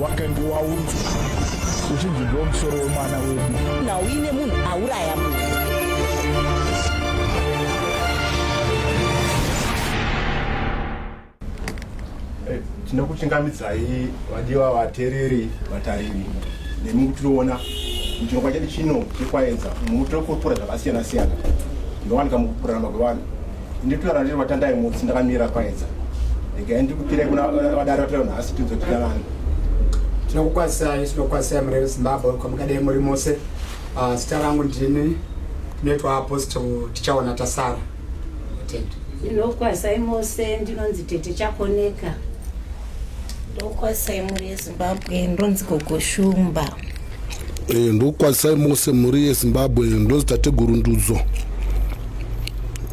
wakange waunzwa uchinzi ndo musoro wemwana wedu na uine munhu auraya munhu. Tinokuchingamidzai vadiwa vateereri vatariri nemi kutinoona muchirongwa chedu chino chekwaedza mutiri kupura zvakasiyana siyana ndinowanika mukurarama kwevanhu. Nditotaura ndiri vatandai mutsi ndakamira kwaedza regai ndikupirai kuna vadari vatiri nhasi tizotika vanhu. Tinokwazisai mureve weZimbabwe kwamukadai muri mose. Zita rangu ndini ndinoitwa Apostle Tichaona Tasara. Ndinokwazisai mose ndinonzi Tete Chakoneka. Ndokwazisai muri yeZimbabwe ndonzi Gogo Shumba. Ndokwazisai mose muri yeZimbabwe ndonzi Tateguru Ndudzo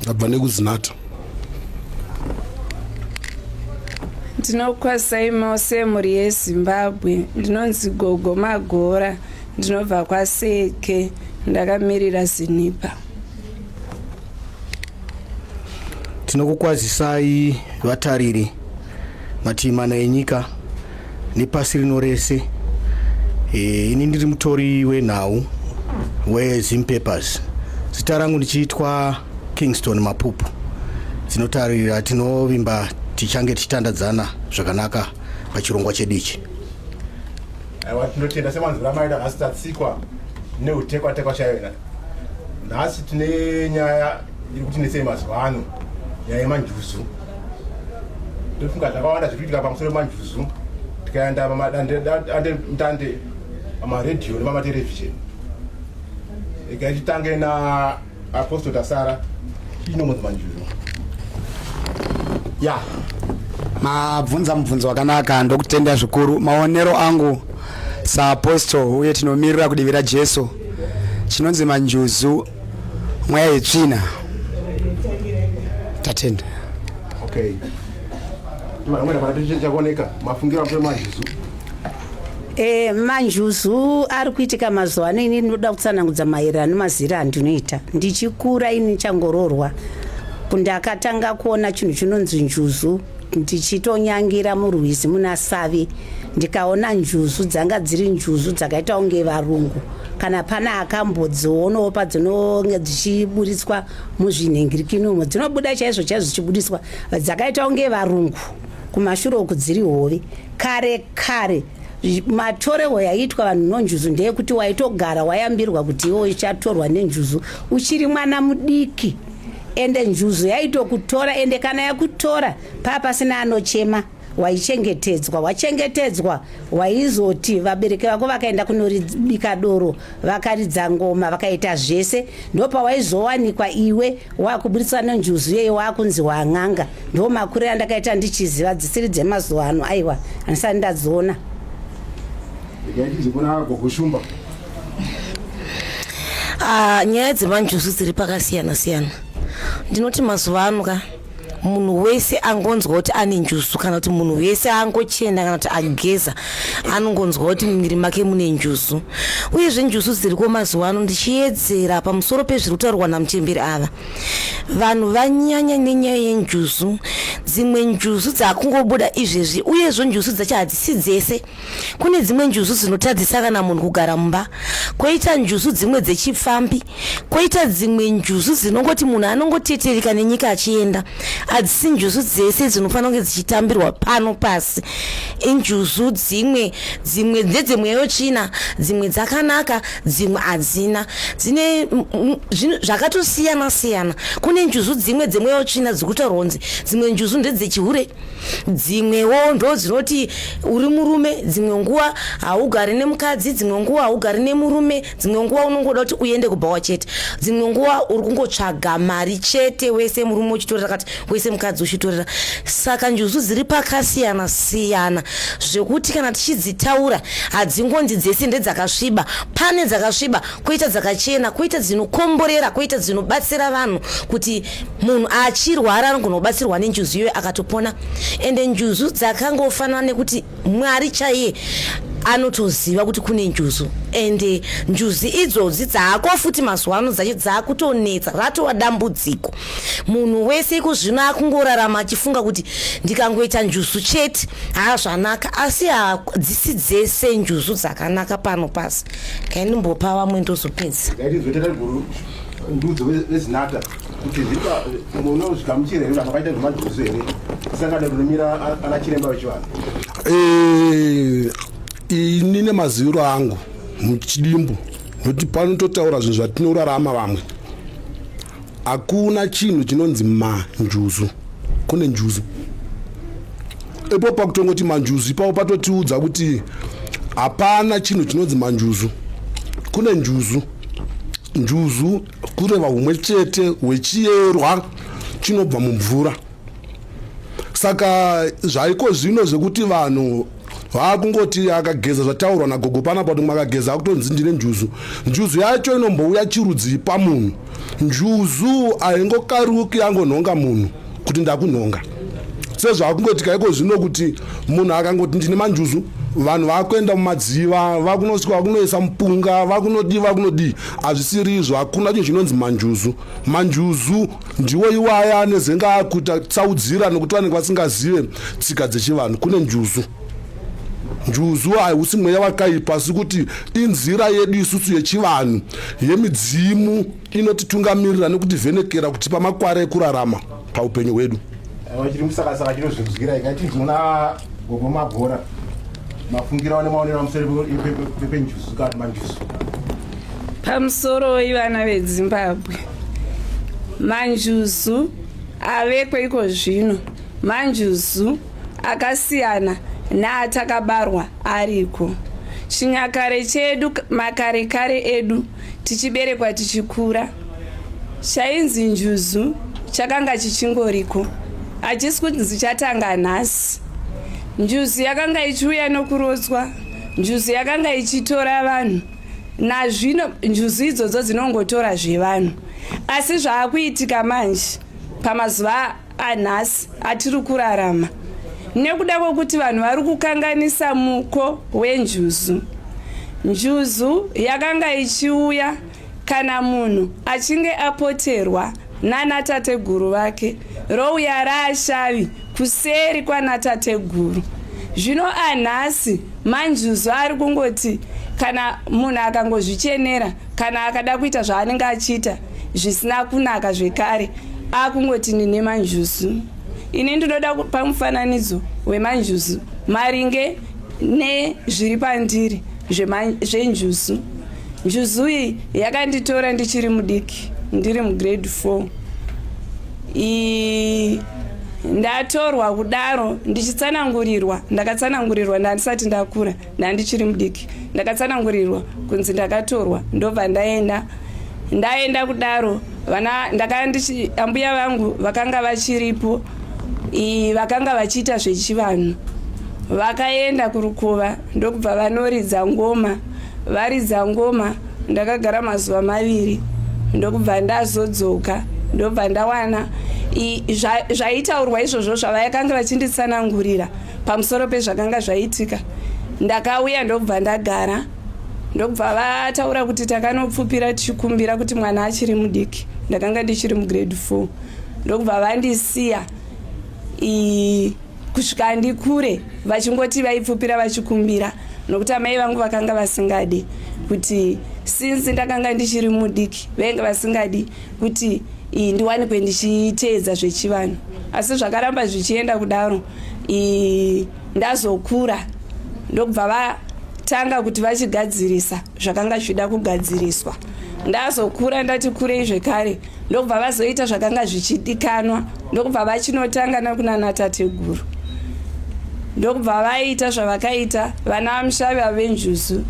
ndabva nekuzinata. Ndinokwazisai mose muri yeZimbabwe ndinonzi Gogo Magora ndinobva kwaSeke ndakamirira Zinipa. Tinokukwazisai vatariri mativi mana enyika nepasi rino rese. Ini ndiri mutori wenhau weZim Papers. Zita rangu ndichiitwa Kingston Mapupu. Tinotarira tinovimba tichange tichitandadzana zvakanaka pachirongwa chedu ichi. Aiwa, tinotenda semanzira maida nhasi tatsikwa neutekwa chaiyo. Nhasi tine nyaya iri kutinetsei mazuva ano, nyaya yemanjuzu. Ndofunga zvakawanda zviri kuitika pamusoro pemanjuzu tikaenda pamadandemutande pamaredhiyo nepamaterevhizheni. Regai titange naApostle Tasara. Chinomudzi manjuzu. Ya, mabvunza mubvunzo wakanaka, ndokutenda zvikuru. Maonero angu saApostle uye tinomirira kudivira Jesu. Chinonzi manjuzu mweya yetsvina. Tatenda. Okay. Chakoneka mafungiro apo manjuzu. Manjuzu ari kuitika mazuva ano. Ini ndinoda kutsanangudza maererano nemaziro andinoita. Ndichikura ini changororwa ndakatanga kuona chinhu chinonzi njuzu ndichitonyangira murwizi muna Savi, ndikaona njuzu dzanga dziri njuzu dzakaita unge varungu, kana pana akambodzionawo padzinonge dzichiburitswa muzvinhengirikinomo dzinobuda chaizvo chaizvo dzichibudiswa dzakaita unge varungu, kumashure uku dziri hove. Kare matorero yaitwa vanhu nonjuzu ndeyekuti waitogara wayambirwa kuti iwo ichatorwa nenjuzu uchiri mwana mudiki, ende njuzu yaitokutora, ende kana yakutora pasina anochema, wachengetedzwa waizoti vabereki vako vakaenda kunoribika doro vakaridza ngoma vakaita zvese, ndopawaizowanikwa iwe wakuburitswa nenjuzu yeye wakunzi wang'anga. Ndo makuriro andakaita ndichiziva dzisiri dzemazuva ano. Aiwa, handisati ndadziona. Nyaya dzemanjuzu dziri pakasiyana siyana. Ndinoti mazuva ano munhu wese angonzwa kuti ane njuzu, kana kuti munhu wese angochena kana kuti ageza anongonzwa kuti mumwiri make mune njuzu. Uyezve njuzu dziriko mazuva ano, ndichiedzera pamusoro pezviri kutaurwa namuchemberi ava, vanhu vanyanya nenyaya yenjuzu. Dzimwe njuzu dzakungobuda izvezvi, uyezve njuzu dzacho hadzisi dzese. Kune dzimwe njuzu dzinotadzisa kana munhu kugara mumba, koita njuzu dzimwe dzechipfambi, koita dzimwe njuzu dzinongoti munhu anongotetereka nenyika achienda. Hadzisi njuzu dzese dzinofanira kunge dzichitambirwa pano pasi. Injuzu dzimwe ndedzemweyo tsvina, dzimwe dzakanaka, dzimwe hadzina. Dzine zvakatosiyana siyana. Kune njuzu dzimwe dzemweyo tsvina dzikutaurwa kunzi dzimwe njuzu ndedzechihure, dzimwewo ndo dzinoti uri murume, dzimwe nguva haugari nemukadzi, dzimwe nguva haugari nemurume, dzimwe nguva unongoda kuti uende kubhawa chete, dzimwe nguva uri kungotsvaga mari chete, wese murume uchitorera kati wese mukadzi uchitorera. Saka njuzu dziri pakasiyana siyana zvekuti kana tichidzitaura hadzingonzi dzese ndedzakasviba. Pane dzakasviba, koita dzakachena, koita dzinokomborera, koita dzinobatsira vanhu kuti munhu achirwara anogona kubatsirwa nenjuzu iyoyo akatopona. Ende njuzu dzakangofanana nekuti Mwari chaiye anotoziva kuti kune njuzu, ende njuzi idzodzi dzako futi mazuva ano dzakutonetsa, ratova dambudziko. Munhu wese ikuzvino akungorarama achifunga kuti ndikangoita njuzu chete zvanaka, asi hadzisi dzese njuzu dzakanaka pano pasi. Ngaindimbopa vamwe ndozopedza. Ndudzo vezinata kuti unozvikamuchira here vakaita zvemajuzi here sangada kunomira ana chiremba vechivanhu. Inine maziviro angu muchidimbu nokuti panototaura zvinhu zvatinorarama vamwe, hakuna chinhu chinonzi manjuzu. Kune njuzu ipo pakutongoti manjuzu, ipapo patotiudza kuti hapana chinhu chinonzi manjuzu. Kune njuzu. Njuzu kureva humwe chete hwechiyerwa chinobva mumvura. Saka zvaiko zvino zvekuti vanhu vakungoti akageza zvataurwa nagogo panapa kuti mwakageza akutonzi ndine njuzu. Njuzu yacho inombouya chirudzi pamunhu. Njuzu haingokaruki yangonhonga munhu kuti ndakunhonga. Sezvakungoti kaiko zvino kuti munhu akangoti ndine manjuzu, vanhu vakuenda mumadziva, vakunosvika vakunoisa mupunga, vakunodii. Hazvisiri izvo, hakuna chinhu chinonzi manjuzu. Manjuzu ndiwo iwaya nezenga akuita tsaudzira nokuti vanenge vasingazive tsika dzechivanhu. Kune njuzu. Njuzu haiusi mweya wakaipa, asi kuti inzira yedu isusu yechivanhu yemidzimu inotitungamirira nekutivhenekera kuti pamakwara ekurarama paupenyu hwedu. Chiri musakasaka chinozvinzwira ikati ndinoona gogo mabhora mafungira wane maonero amusoro pepenjuzu kana manjuzu. Pamusoro ivana veZimbabwe, manjuzu avekwa iko zvino, manjuzu akasiyana naatakabarwa ariko. Chinyakare chedu, makare edu tichiberekwa tichikura, chainzi njuzu chakanga chichingoriko, hachisi kuti chatanga nhasi. Njuzu yakanga ichiuya nokurotswa, njuzu yakanga ichitora vanhu, nazvino njuzu idzodzo dzinongotora zvevanhu. Asi zvaakuitika manje pamazuva anhasi atiri kurarama, nekuda kwokuti vanhu vari kukanganisa muko wenjuzu. Njuzu yakanga ichiuya kana munhu achinge apoterwa nanatateguru vake, rouya raashavi kuseri kwanatateguru. Zvino anhasi manjuzu ari kungoti kana munhu akangozvichenera, kana akada kuita zvaanenge achiita zvisina kunaka zvekare, akungoti ndine manjuzu. Ini ndinoda kupa mufananidzo wemanjuzu maringe nezviri pandiri zvenjuzu. Njuzu iyi yakanditora ndichiri mudiki, ndiri mugrade 4. Ndatorwa kudaro ndichitsanangurirwa, ndakatsanangurirwa ndandisati ndakura, ndandichiri mudiki. Ndakatsanangurirwa kunzi ndakatorwa, ndobva ndaenda kudaro. Ambuya vangu vakanga vachiripo, vakanga vachiita zvechivanhu, vakaenda kurukova ndokubva vanoridza ngoma. Varidza ngoma ndakagara mazuva 2, ndokubva ndazodzoka, ndobva ndawana zvaitaurwa izvozvo zvavakanga vachinditsanangurira pamusoro pezvakanga zvaitika. Ndakauya ndobva ndagara, ndobva vataura kuti takanopfupira tichikumbira kuti mwana achiri mudiki. Ndakanga ndichiri mugrade 4, ndokubva vandisiya kusvika ndikure, vachingoti vaipfupira vachikumbira, nokuti amai vangu vakanga vasingadi kuti since ndakanga ndichiri mudiki, vainge vasingadi kuti ndiwanikwe ndichiteedza zvechivanhu. Asi zvakaramba zvichienda kudaro, ndazokura ndokubva vatanga kuti vachigadzirisa zvakanga zvichida kugadziriswa. Ndazokura ndati kurei zvekare, ndokubva vazoita zvakanga zvichidikanwa, ndokubva vachinotanga nakuna natateguru. Ndokubva vaita zvavakaita vana vamushavi venjuzu,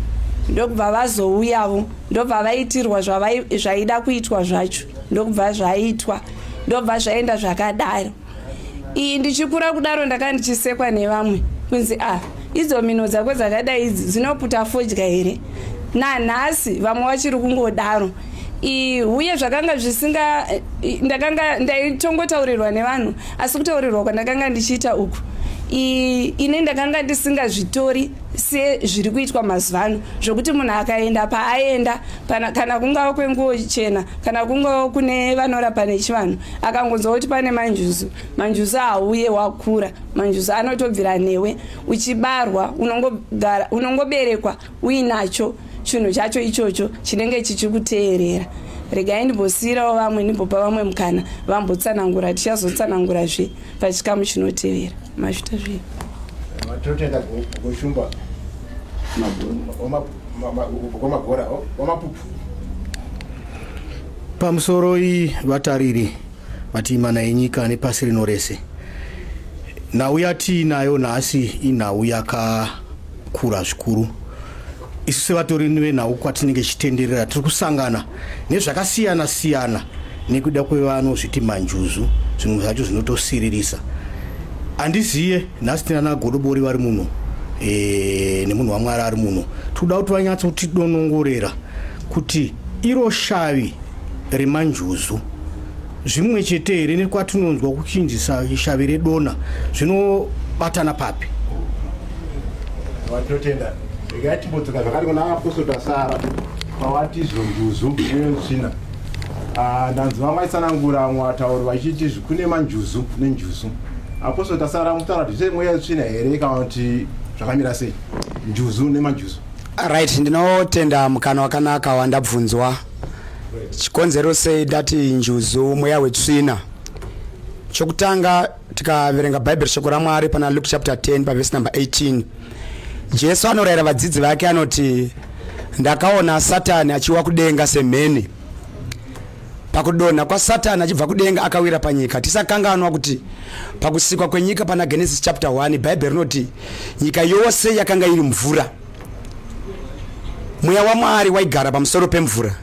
ndokubva vazouyawo, ndobva vaitirwa zvaida kuitwa zvacho, ndokubva zvaitwa, ndobva zvaenda zvakadaro. Ndichikura kudaro ndakanga ndichisekwa nevamwe kunzi idzo mino dzako dzakadai idzi dzinoputa fodya here. Nanhasi vamwe vachiri kungodaro. Uye zvakanga zvisinga, ndaitongotaurirwa nevanhu, asi kutaurirwa kwandakanga ndichiita uku, ine ndakanga ndisingazvitori sezviri kuitwa mazuva ano zvokuti munhu akaenda paaenda kana kungava kwenguo chena kana kungava kune vanorapa nechivanhu akangonzwa kuti pane manjuzu hauye wakura manjuzu anotobvira newe uchibarwa unongoberekwa uinacho chinhu chacho ichocho chinenge chichikuteerera. Regai ndimbosiyirawo vamwe ndimbopa vamwe mukana vambotsanangura tichazotsanangurazve pachikamu chinotevera. Mashuta zviyo matotenda kushumba wamagora wamapupu pamusoro vatariri matimana enyika nepasi rino rese. Nhau yatiinayo nhasi inhau yakakura zvikuru. Isu sevatori venhau kwatinenge tichitenderera tiri kusangana nezvakasiyana siyana nekuda kwevanozviti manjuzu, zvinhu zvacho zvinotosiririsa. Handiziye nhasi tinana godobori vari muno nemunhu wamwari ari muno, toda kuti vanyatsa kutidonongorera kuti iro shavi remanjuzu zvimwe chete here nekwatinonzwa kuchinjisa shavi redona zvinobatana papi. vatotenda regai timbodzoka zvakati kuna apostota sara pawatizvo njuzu netsvina. Ndanzi vamaitsanangura mwatauri vachiti kune manjuzu nenjuzu. Apostota sara mutaura kuti mweya yetsvina here kana kuti zvakamira sei njuzu nemanjuzu? Right, ndinotenda mukana wakanaka wandabvunzwa. Chikonzero sei ndati njuzu mweya wetsvina? Chokutanga tikaverenga Bible shoko raMwari pana Luke chapter 10 verse number 18. Jesu anorayira vadzidzi vake anoti ndakaona Satani achiwa kudenga semheni. Pakudonha kwaSatani achibva kudenga akawira panyika. Tisakanganwa kuti pakusikwa kwenyika pana Genesis chapter 1 Bible rinoti nyika yose yakanga iri mvura. Mweya waMwari waigara pamusoro pemvura.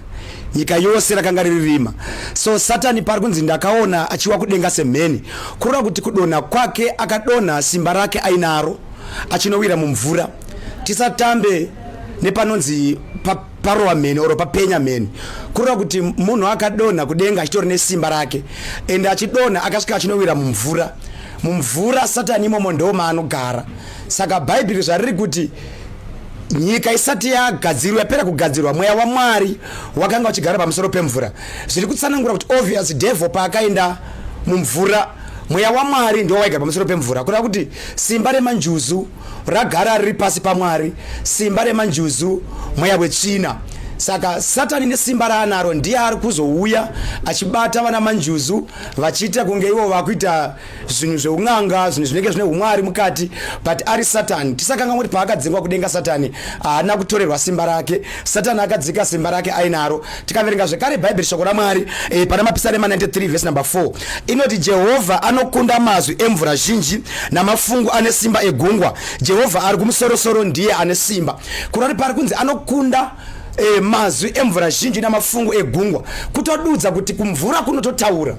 Nyika yose rakanga riri rima. So Satani pari kunzi ndakaona achiwa kudenga semheni. Kureva kuti kudonha kwake akadonha simba rake ainaro achinowira mumvura. Tisatambe nepanonzi parowa mheni oro papenya mheni. Kureva kuti munhu akadonha kudenga achitori nesimba rake ende achidonha akasvika achinowira mumvura. Mumvura Satani imomo ndo maanogara. Saka Bhaibheri zvariri kuti nyika isati yagadzirwa yapera kugadzirwa mweya waMwari wakanga uchigara pamusoro pemvura. Zviri kutsanangura kuti obvious devil paakaenda mumvura mweya waMwari ndio waigara pamusoro pemvura. Kureva kuti simba remanjuzu ragara riri pasi paMwari, simba remanjuzu mweya wetsvina. Saka Satani nesimba raanaro ndiye ari kuzouya achibata vana manjuzu vachiita kunge ivo vakuita zvinhu zveun'anga, zvinhu zvinenge zvine umwari mukati, but ari Satani. Tisakanga kuti paakadzingwa kudenga Satani haana kutorerwa simba rake. Satani akadzika simba rake ainaro. Tikaverenga zvekare Bible shoko raMwari pana Mapisarema 93 verse number 4 inoti Jehovha anokunda mazwi emvura zhinji namafungu ane simba egungwa. Jehovha ari kumusoro ndiye ane simba. Kurati pari kunzi anokunda mazwi emvura zhinji namafungu egungwa. Kutodudza kuti kumvura kunototaura.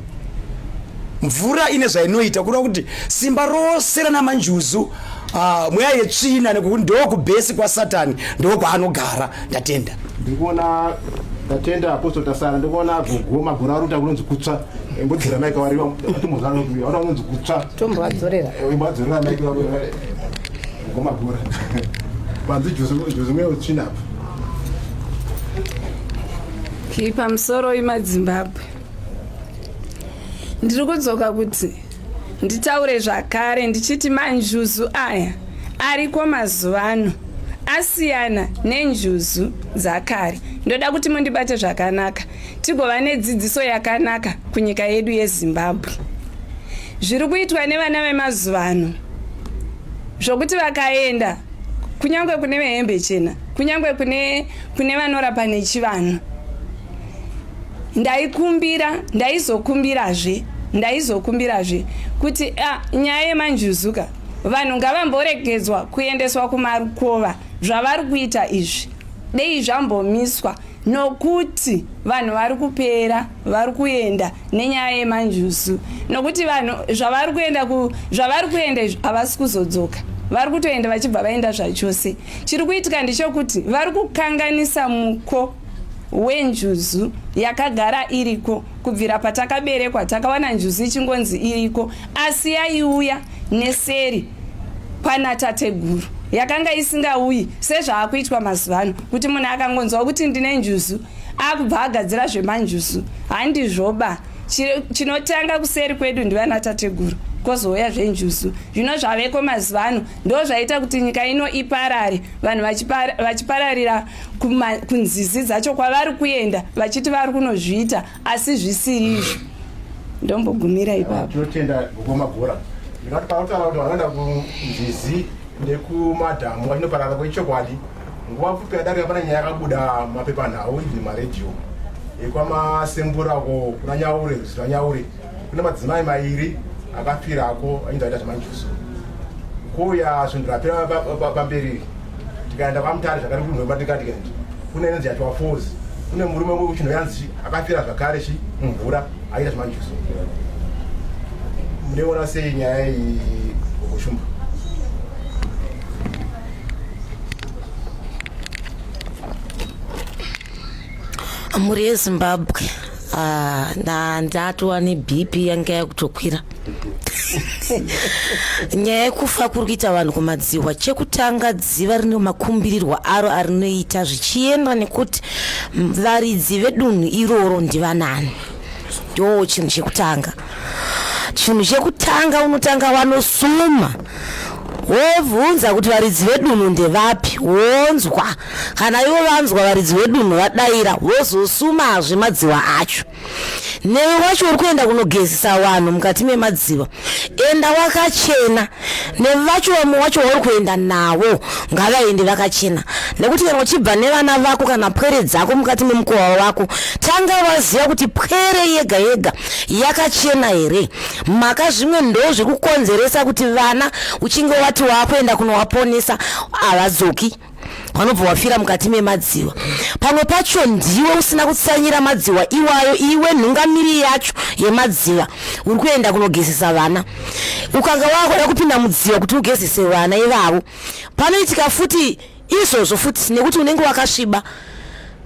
Mvura ine zvainoita kureva kuti simba rose rana manjuzu mweya yetsvina nekuti ndo kubhesi kwa Satani ndo kwaanogara. Ndatenda ndatenda apostota sara ndikuona magora aruta kunonzi kutsva embodzera maika wariwa atomuzana kuya ona kunonzi kutsva tombovadzorera imbadzorera maika magora panzi juzu mweya wetsvina apa pamusoro imaZimbabwe. Ndiri kudzoka kuti nditaure zvakare ndichiti manjuzu aya ariko mazuva ano asiyana nenjuzu dzakare. Ndoda kuti mundibate zvakanaka tigova nedzidziso yakanaka kunyika yedu yeZimbabwe. Zviri kuitwa nevana vemazuva ano zvokuti vakaenda kunyangwe kune vehembe chena, kunyangwe kune vanorapa nechivanhu, ndaizokumbirazve kuti nyaya yemanjuzuka vanhu ngavamboregedzwa kuendeswa kumarukova. Zvavari kuita izvi dei zvambomiswa nokuti vanhu vari kupera vari kuenda nenyaya yemanjuzu. Nokuti vanhu zvavari kuenda havasi kuzodzoka, vari kutoenda vachibva vaenda zvachose. Chiri kuitika ndechokuti vari kukanganisa muko wenjuzu yakagara iriko kubvira patakaberekwa. Takawana njuzu ichingonzi iriko asi yaiuya neseri kwana tateguru yakanga isingauyi sezvaakuitwa mazuva ano kuti munhu akangonzwa kuti ndine njuzu akubva agadzira zvemanjuzu handizvoba chinotanga kuseri kwedu ndivana tateguru kozouya zvenjuzu zvino zvaveko mazuva ano ndo zvaita kuti nyika ino iparare vanhu vachipararira kunzizi dzacho kwavari kuenda vachiti vari kunozviita asi zvisiri izvo ndombogumira ipapo. Tinotenda gokomagora ndingati panotaura kuti vanoenda kunzizi nekumadhamu vachinoparara kwechokwadi nguva pfupi yadarika pana nyaya yakabuda mapepanhau ibvi maredhiyo ekwamasengurako kuna nyaure zita nyaure kune madzimai mairi akafirako ainzi aita zvemanjuzu kuya zvinhu zvapera pamberi tikaenda kwamutare zvakare kunhwematikatikendi kune inonzi yatwa force kune murume uchinhu yanzi akafira zvakare chi mumvura aita zvemanjuzu munoona sei nyaya iyi gokushumba? Mhuri yeZimbabwe ndatova neBP yanga yakutokwira nyaya yekufa kuri kuita vanhu kumadziwa. Chekutanga dziva rine makumbirirwa aro arinoita zvichienda nekuti varidzi vedunhu iroro ndivanani, ndo chinhu chekutanga. Chinhu chekutanga unotanga wanosuma wobvunza kuti varidzi vedunhu ndevapi, wonzwa kana ivo vanzwa varidzi vedunhu vadaira wozosumazve madziva acho. Newe wacho uri kuenda kunogezesa vanhu mukati memadziva, enda wakachena. Nevacho vamwe wacho uri kuenda navo ngavaende vakachena, nekuti kana uchibva nevana vako kana pwere dzako mukati memukova wako, tanga vaziva kuti pwere yega yega yakachena here. Maka zvimwe ndo zvekukonzeresa kuti vana uchinge wati wakuenda kunowaponesa havadzoki, vanobva wafira mukati memadziva. Pamwe pacho ndiwe usina kutsanyira madziva iwayo, iwe nhungamiri yacho yemadziva uri kuenda kunogezesa vana. Ukanga wakuda kupinda mudziva kuti ugezese vana ivavo, panoitika futi izvozvo futi nekuti unenge wakasviba.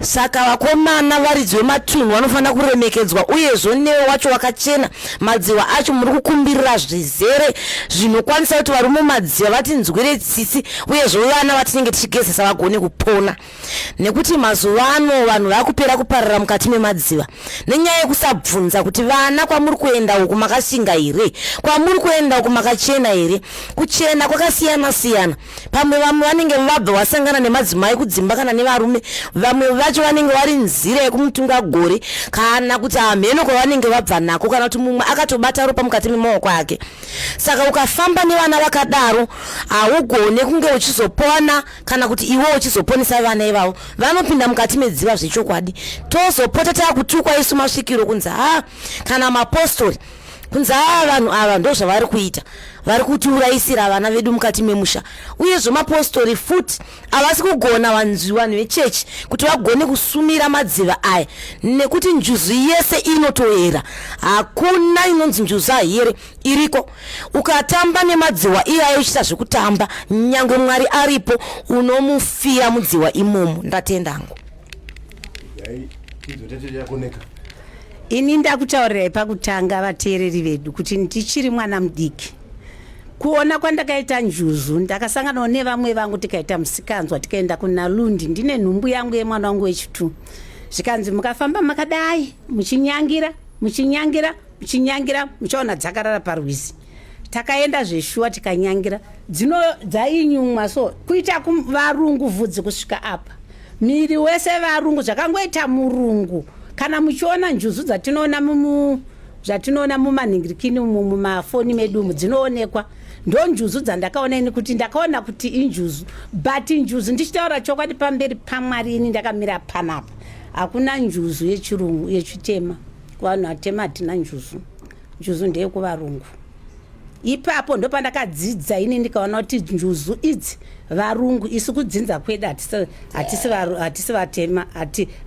Saka vakomana varidzi vematunhu vanofanira kuremekedzwa, uyezvo newe wacho wakachena. Madziva acho muri kukumbirira zvizere zvinokwanisa kuti vari mumadziva vatinzwire tsitsi, uyezvo vana vatinenge tichigezesa vagone kupona. Nekuti mazuva ano vanhu vakupera kuparara mukati memadziva nenyaya yekusabvunza kuti vana kwamuri kuenda uku makashinga here, kwamuri kuenda uku makachena here. Kuchena kwakasiyana siyana. Pamwe vamwe vanenge vabva vasangana nemadzimai kudzimba kana nevarume, vamwe vacho vanenge vari nzira yekumutunga gore kana kuti amheno kwavanenge vabva nako, kana kuti mumwe akatobata ropa mukati memaoko ake. Saka ukafamba nevana vakadaro haugone kunge uchizopona kana kuti iwe uchizoponesa vana ivavo. Vanopinda mukati medziva zvechokwadi. Tozopota takutukwa isu masvikiro kunzi kana mapostori kunzi vanhu ava ndo zvavari kuita, vari kutiurayisira vana vedu mukati memusha. Uyezvo mapostori futi havasi kugona vanhu vechechi kuti vagone kusumira madziva aya, nekuti njuzu yese inotoera. Hakuna inonzi njuzu here iriko. Ukatamba nemadziva iyayo uchita zvekutamba, nyangwe Mwari aripo unomufira mudziva imomo. Ndatendangu. Ini ndakutaurirai pakutanga vateereri vedu kuti ndichiri mwana mudiki. Kuona kwandakaita njuzu ndakasanganawo nevamwe vangu tikaita musikanzwa tikaenda kuNalundi, ndine nhumbu yangu yemwana wangu wechitu. Zvikanzi mukafamba makadai muchinyangira muchaona dzakarara parwizi. Takaenda zveshuwa tikanyangira dzainyumwa, so kuita varungu vhudzi kusvika apa. Miri wese varungu zvakangoita murungu. Kana muchiona njuzu dzatinoona mumanhingirikini mumafoni medu dzinoonekwa, ndo njuzu dzandakaona ini kuti ndakaona kuti injuzu. But njuzu ndichitaura chokwadi pamberi paMwari ini ndakamira panapa, hakuna njuzu yechirungu yechitema. Kuvanhu atema hatina njuzu. Njuzu ndeyekuvarungu. Ipapo ndo pandakadzidza ini ndikaona kuti njuzu idzi varungu, isu kudzinza kwedu hatisi vatema,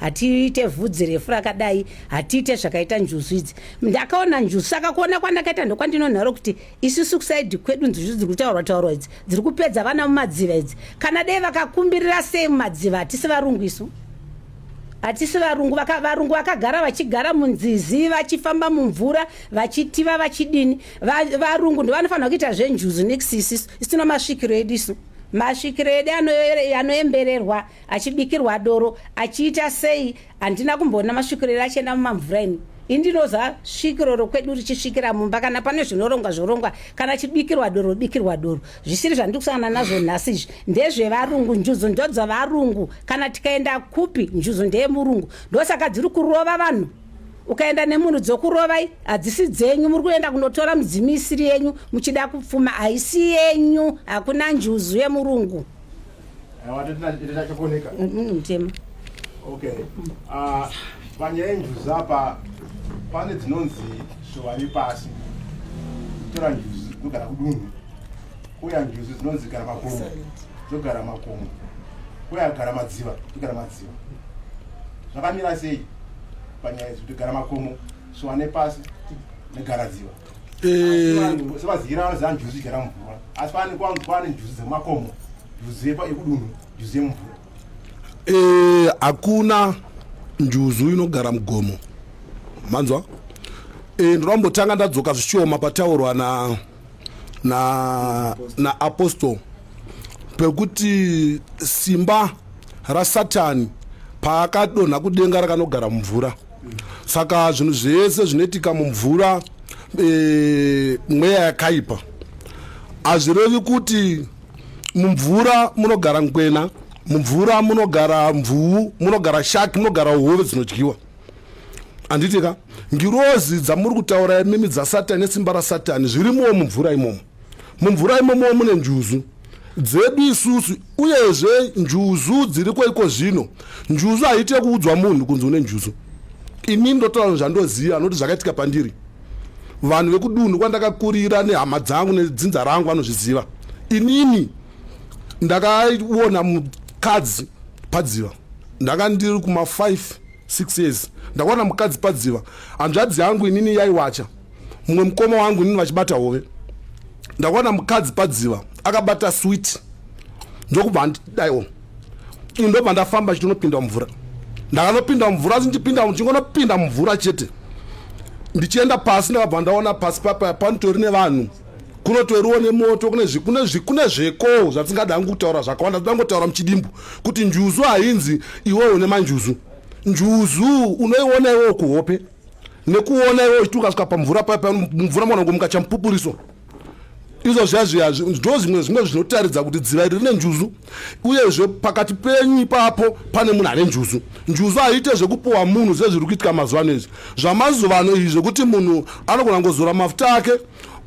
hatiite vhudzi refu rakadai, hatiite zvakaita njuzu idzi. Ndakaona njuzu, saka kuona kwandakaita ndokwandinonharo kuti isusu kusaidhi kwedu njuzu dziri kutaurwa idzi dziri kupedza vana mumadziva idzi. Kana dai vakakumbirira sei mumadziva hatisi varungu isu. hatisi varungu vakagara vachigara munzizi vachifamba mumvura vachitiva vachidini varungu ndovanofanira kuita zvenjuzu nekisisi isina masvikiro edu isu masvikiro edu anoembererwa achibikirwa doro achiita sei handina kumboona masvikiro edu achienda mumamvura ini indinoza svikiro rokwedu richisvikira mumba kana pane zvorongwa kana chibikirwa doro zvisiri zvandiri kusangana nazvo nhasi izvi ndezvevarungu njuzu ndodzavarungu kana tikaenda kupi njuzu ndeyemurungu ndosaka dziri kurova vanhu ukaenda nemunhu dzokurovai hadzisi dzenyu muri kuenda kunotora mudzimi isiri yenyu muchida kupfuma haisi yenyu hakuna njuzu yemurungu mutema okay panyaya yenjuzu apa pane dzinonzi showari pasi tora njuzu dzinogara kudunhu uya njuzu dzinonzi gara makomo dzogara makomo uya gara madziva dzogara madziva zvakamira sei panyaya idzi kuti gara makomo showani pasi negara dziva sevazira vanoziva njuzu igara mumvura asi pane njuzu dzemakomo njuzu yekudunhu njuzu yemumvura hakuna njuzu inogara mugomo manzwa ndinombotanga ndadzoka zvishoma pataurwa na apostol pekuti simba rasatani paakadonha kudenga rakanogara mumvura saka zvinhu zvese zvinoitika mumvura mweya yakaipa hazvirevi kuti mumvura munogara ngwena mumvura munogara mvuu munogara shaki munogara hove dzinodyiwa handitika ngirozi dzamuri kutaura mimi dzasatani nesimba rasatani zvirimowo mumvura imomo mumvura imomo mune njuzu dzedu isusu uyezve njuzu dziriko iko zvino njuzu haiti yekuudzwa munhu kunzi une njuzu ini ndotaura zvandoziva noti zvakaitika pandiri vanhu vekudunhu kwandakakurira nehama dzangu nedzinza rangu vanozviziva inini ndakaona mukadzi padziva ndanga ndiri kuma 5-6 years ndakaona mukadzi padziva hanzvadzi yangu inini yaiwacha mumwe mukoma wangu inini vachibata hove ndakaona mukadzi padziva akabata switi ndokubva ndidaiwo indobva ndafamba chitonopinda mumvura ndakanopinda mumvura asi ndichingonopinda mumvura chete ndichienda pasi ndakabva ndaona pasi papaya panotori nevanhu kunotoriwo nemoto kune zveko zvatingadangi kutaura zvakawanda tinangotaura muchidimbu kuti njuzu hainzi iwewo une manjuzu njuzu unoiona iwewo kuhope nekuona iwewo uchituka pamvura papa mumvura mwanangomuka chamupupuriso izvo zvazviya ndo zvimwe zvinotaridza kuti dziva iri rine njuzu uyezve pakati penyu ipapo pane munhu ane njuzu njuzu haite zvekupuwa munhu zvezviri kuitika mazuva ano izvi zvamazuva ano izvi zvekuti munhu anogona ngozora mafuta ake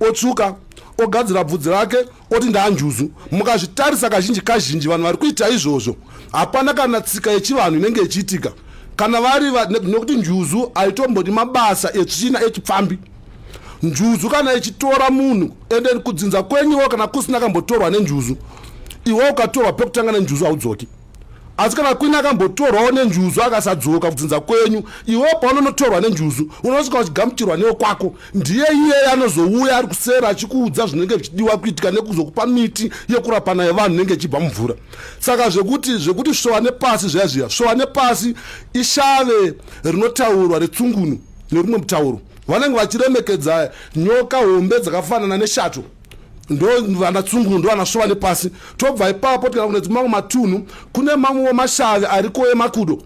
otsvuka ogadzira bvudzi rake oti ndaanjuzu mukazvitarisa kazhinji vanhu vari kuita izvozvo hapana kana tsika yechivanhu inenge ichiitika kana vari nekuti njuzu haitomboti mabasa etsvina echipfambi njuzu kana ichitora munhu ende kudzinza kwenyuwo kana kusina kambotorwa nenjuzu iwe ukatorwa pekutanga nenjuzu haudzoki asi kana kwina akambotorwawo nenjuzu akasadzoka kudzinza kwenyu iwe paunonotorwa nenjuzu unosvika uchigamuchirwa newe kwako ndiye iyeye anozouya ari kusera achikuudza zvinenge zvichidiwa kuitika nekuzokupa miti yekurapana yevanhu inenge ichibva mumvura saka zvekuti showane pasi zviyazviya showane pasi ishave rinotaurwa retsungunu nerumwe mutauro vanenge vachiremekedza nyoka hombe dzakafanana neshato ndo vanatsungunu ndo vanashowane pasi tobva ipapo tikana kune dzimamwe matunhu kune mamwewo mashave ariko emakudo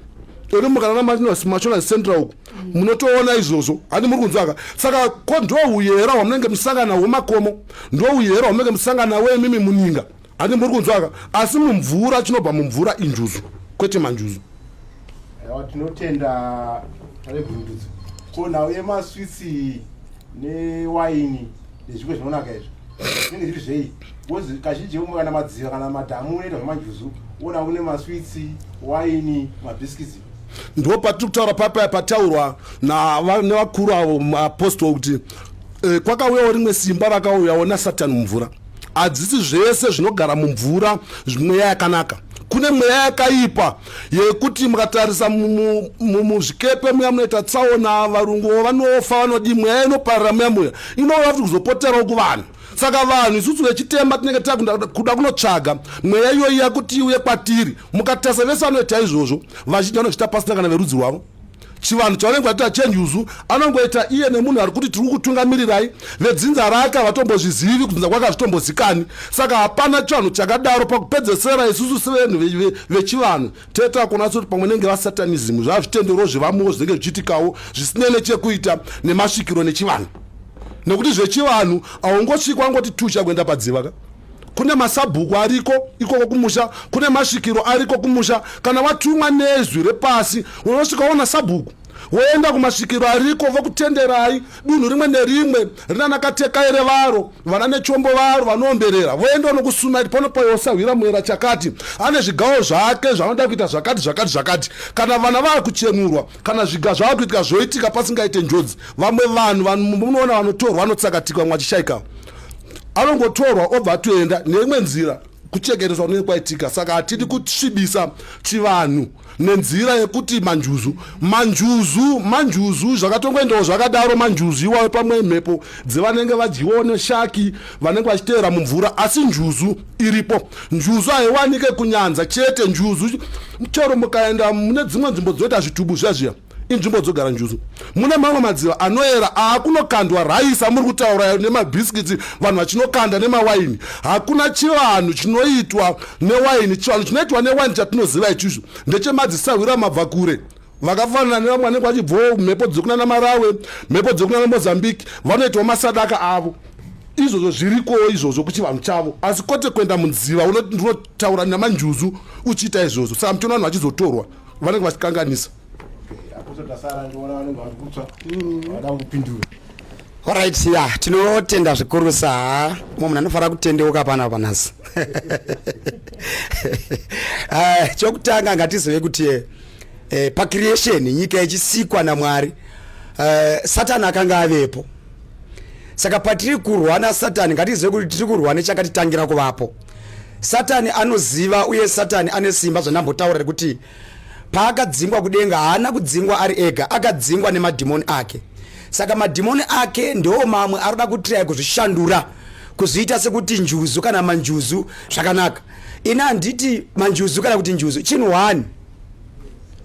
eri mukana namashona central uku munotoona izvozvo handi muri kunzwaka saka ko ndo uyera hwamunenge musangana hwemakomo ndo uyera hwamunenge musangana wemimi muninga handi muri kunzwaka asi mumvura chinobva mumvura injuzu kwete manjuzu tinotenda rebvundudzo ko nhau yemaswitsi newaini nezvimwe zvinonaka izvo zvinenge zviri zvei kozi kazhinji kana madziva kana madhamu unoita zvemanjuzu ona une maswitsi waini mabhiskitsi ndo patiri kutaura papaya pataurwa nevakuru avo maapostol kuti kwakauyawo rimwe simba rakauyawo nasatani mumvura hadzisi zvese zvinogara mumvura mweya yakanaka kune mweya yakaipa yekuti mukatarisa muzvikepe muya munoita tsaona varungu vanofa vanodi mweya inoparira muya inova kuti kuzopoterawo kuvanhu. Saka vanhu isusu vechitemba tinenge takuda kunotsvaga mweya iyoyi yakuti iuye kwatiri. Mukatarisa vese vanoita izvozvo vazhinji vanochita pasina kana verudzi rwavo. Chivanhu chavanenge vaita chenjuzu anongoita iye nemunhu ari kuti tiri kutungamirirai, vedzinza rake havatombozvizivi, kudzinza kwake hazvitombozikani. Saka hapana chivanhu chakadaro. Pakupedzesera isusu sevenhu vechivanhu teta kuona kuti pamwe nenge vasatanism zvazvitendero zvevamuwo zvinenge zvichiitikawo zvisinei nechekuita nemasvikiro nechivanhu. Nekuti zvechivanhu haungosvikwa ngoti tusha kuenda padziva ka. Kune masabhuku ariko ikoko kumusha, kune masvikiro ariko kumusha. Kana watumwa nezwi repasi unosvika ona sabhuku woenda kumasvikiro ariko vokutenderai dunhu rimwe nerimwe rina nakatekaire varo vana nechombo varo vanoomberera voenda nokusuma panopo yosahwira muera chakati ane zvigawo zvake zvanoda kuita zvakati. Kana vana vari kuchenurwa kana zviga zvava kuitika zvoitika pasingaite njodzi, vamwe vanhu munoona vanotorwa vanotsakatika vamwe vachishaika, anongotorwa obva atoenda neimwe nzira kuchekerezwa kunenge kwaitika. Saka hatidi kusvibisa chivanhu nenzira yekuti manjuzu zvakatongoendawo zvakadaro. Manjuzu iwayo pamwe mhepo dzevanenge vadyiwawo neshaki vanenge vachiteera mumvura, asi njuzu iripo. Njuzu haiwanike kunyanza chete. Njuzu chero mukaenda mune dzimwe nzvimbo dzoita zvitubu zviya inzvimbo dzogara njuzu. Mune mamwe madziva anoera hakunokandwa raisa muri kutaura nemabhisikitsi vanhu vachinokanda nemawaini. Hakuna chivanhu chinoitwa newaini. Chivanhu chinoitwa newaini chatinoziva ichizvo ndechemadzisahwira mabva kure vakafanana nevamwe vanenge vachibvawo mhepo dzokuna naMarawi, mhepo dzokuna naMozambique, vanoitawo masadaka avo. Izvozvo zvirikowo izvozvo kuchivanhu chavo, asi kwete kuenda munziva unotaura namanjuzu uchiita izvozvo. Saka mutiona vanhu vachizotorwa vanenge vachikanganisa. Alright, yeah, tinotenda zvikuru saa munhu anofanira kutendeuka panapa nhasi. Chokutanga ngatizive kuti pacreation nyika ichisikwa naMwari Satani akanga avepo. Saka patiri kurwa naSatani ngatizive kuti tiri kurwa nechakatitangira kuvapo. Satani anoziva uye Satani ane simba zvanambotaura kuti paakadzingwa kudenga haana kudzingwa ari ega, akadzingwa nemadhimoni ake. Saka madhimoni ake ndiwo mamwe arida kutirai kuzvishandura kuziita sekuti njuzu kana manjuzu zvakanaka. Ina handiti manjuzu kana kuti njuzu chinhu one.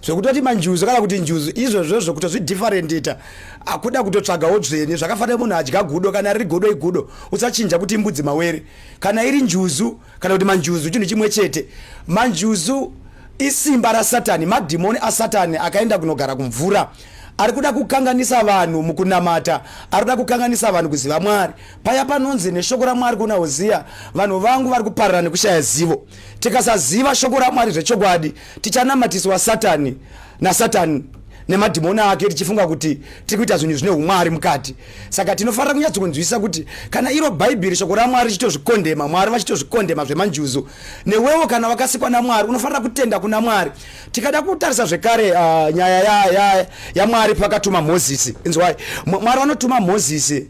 Zvekutoti manjuzu kana kuti njuzu izvozvo kutozvidifferentita akuda kutotsvagawo dzvene. Zvakafanira munhu adya gudo, kana riri godo igudo usachinja kuti imbudzi mawere. Kana iri njuzu kana kuti manjuzu chinhu chimwe chete. Manjuzu isimba raSatani, madhimoni aSatani akaenda kunogara kumvura. Ari kuda kukanganisa vanhu mukunamata, ari kuda kukanganisa vanhu kuziva Mwari. Paya panonzi neshoko raMwari kuna Hosea, vanhu vangu vari kuparara nekushaya zivo. Tikasaziva shoko raMwari zvechokwadi, tichanamatiswa Satani naSatani nemadhimoni ake tichifunga kuti tiri kuita zvinhu zvine umwari mukati. Saka tinofanira kunyatsokunzwisisa kuti kana iro Bhaibheri shoko raMwari richitozvikondema, Mwari vachitozvikondema zvemanjuzu, newewo kana wakasikwa naMwari unofanira kutenda kuna Mwari. Tikada kutarisa zvekare nyaya yaMwari pakatuma Mozisi. Inzwai, Mwari vanotuma Mozisi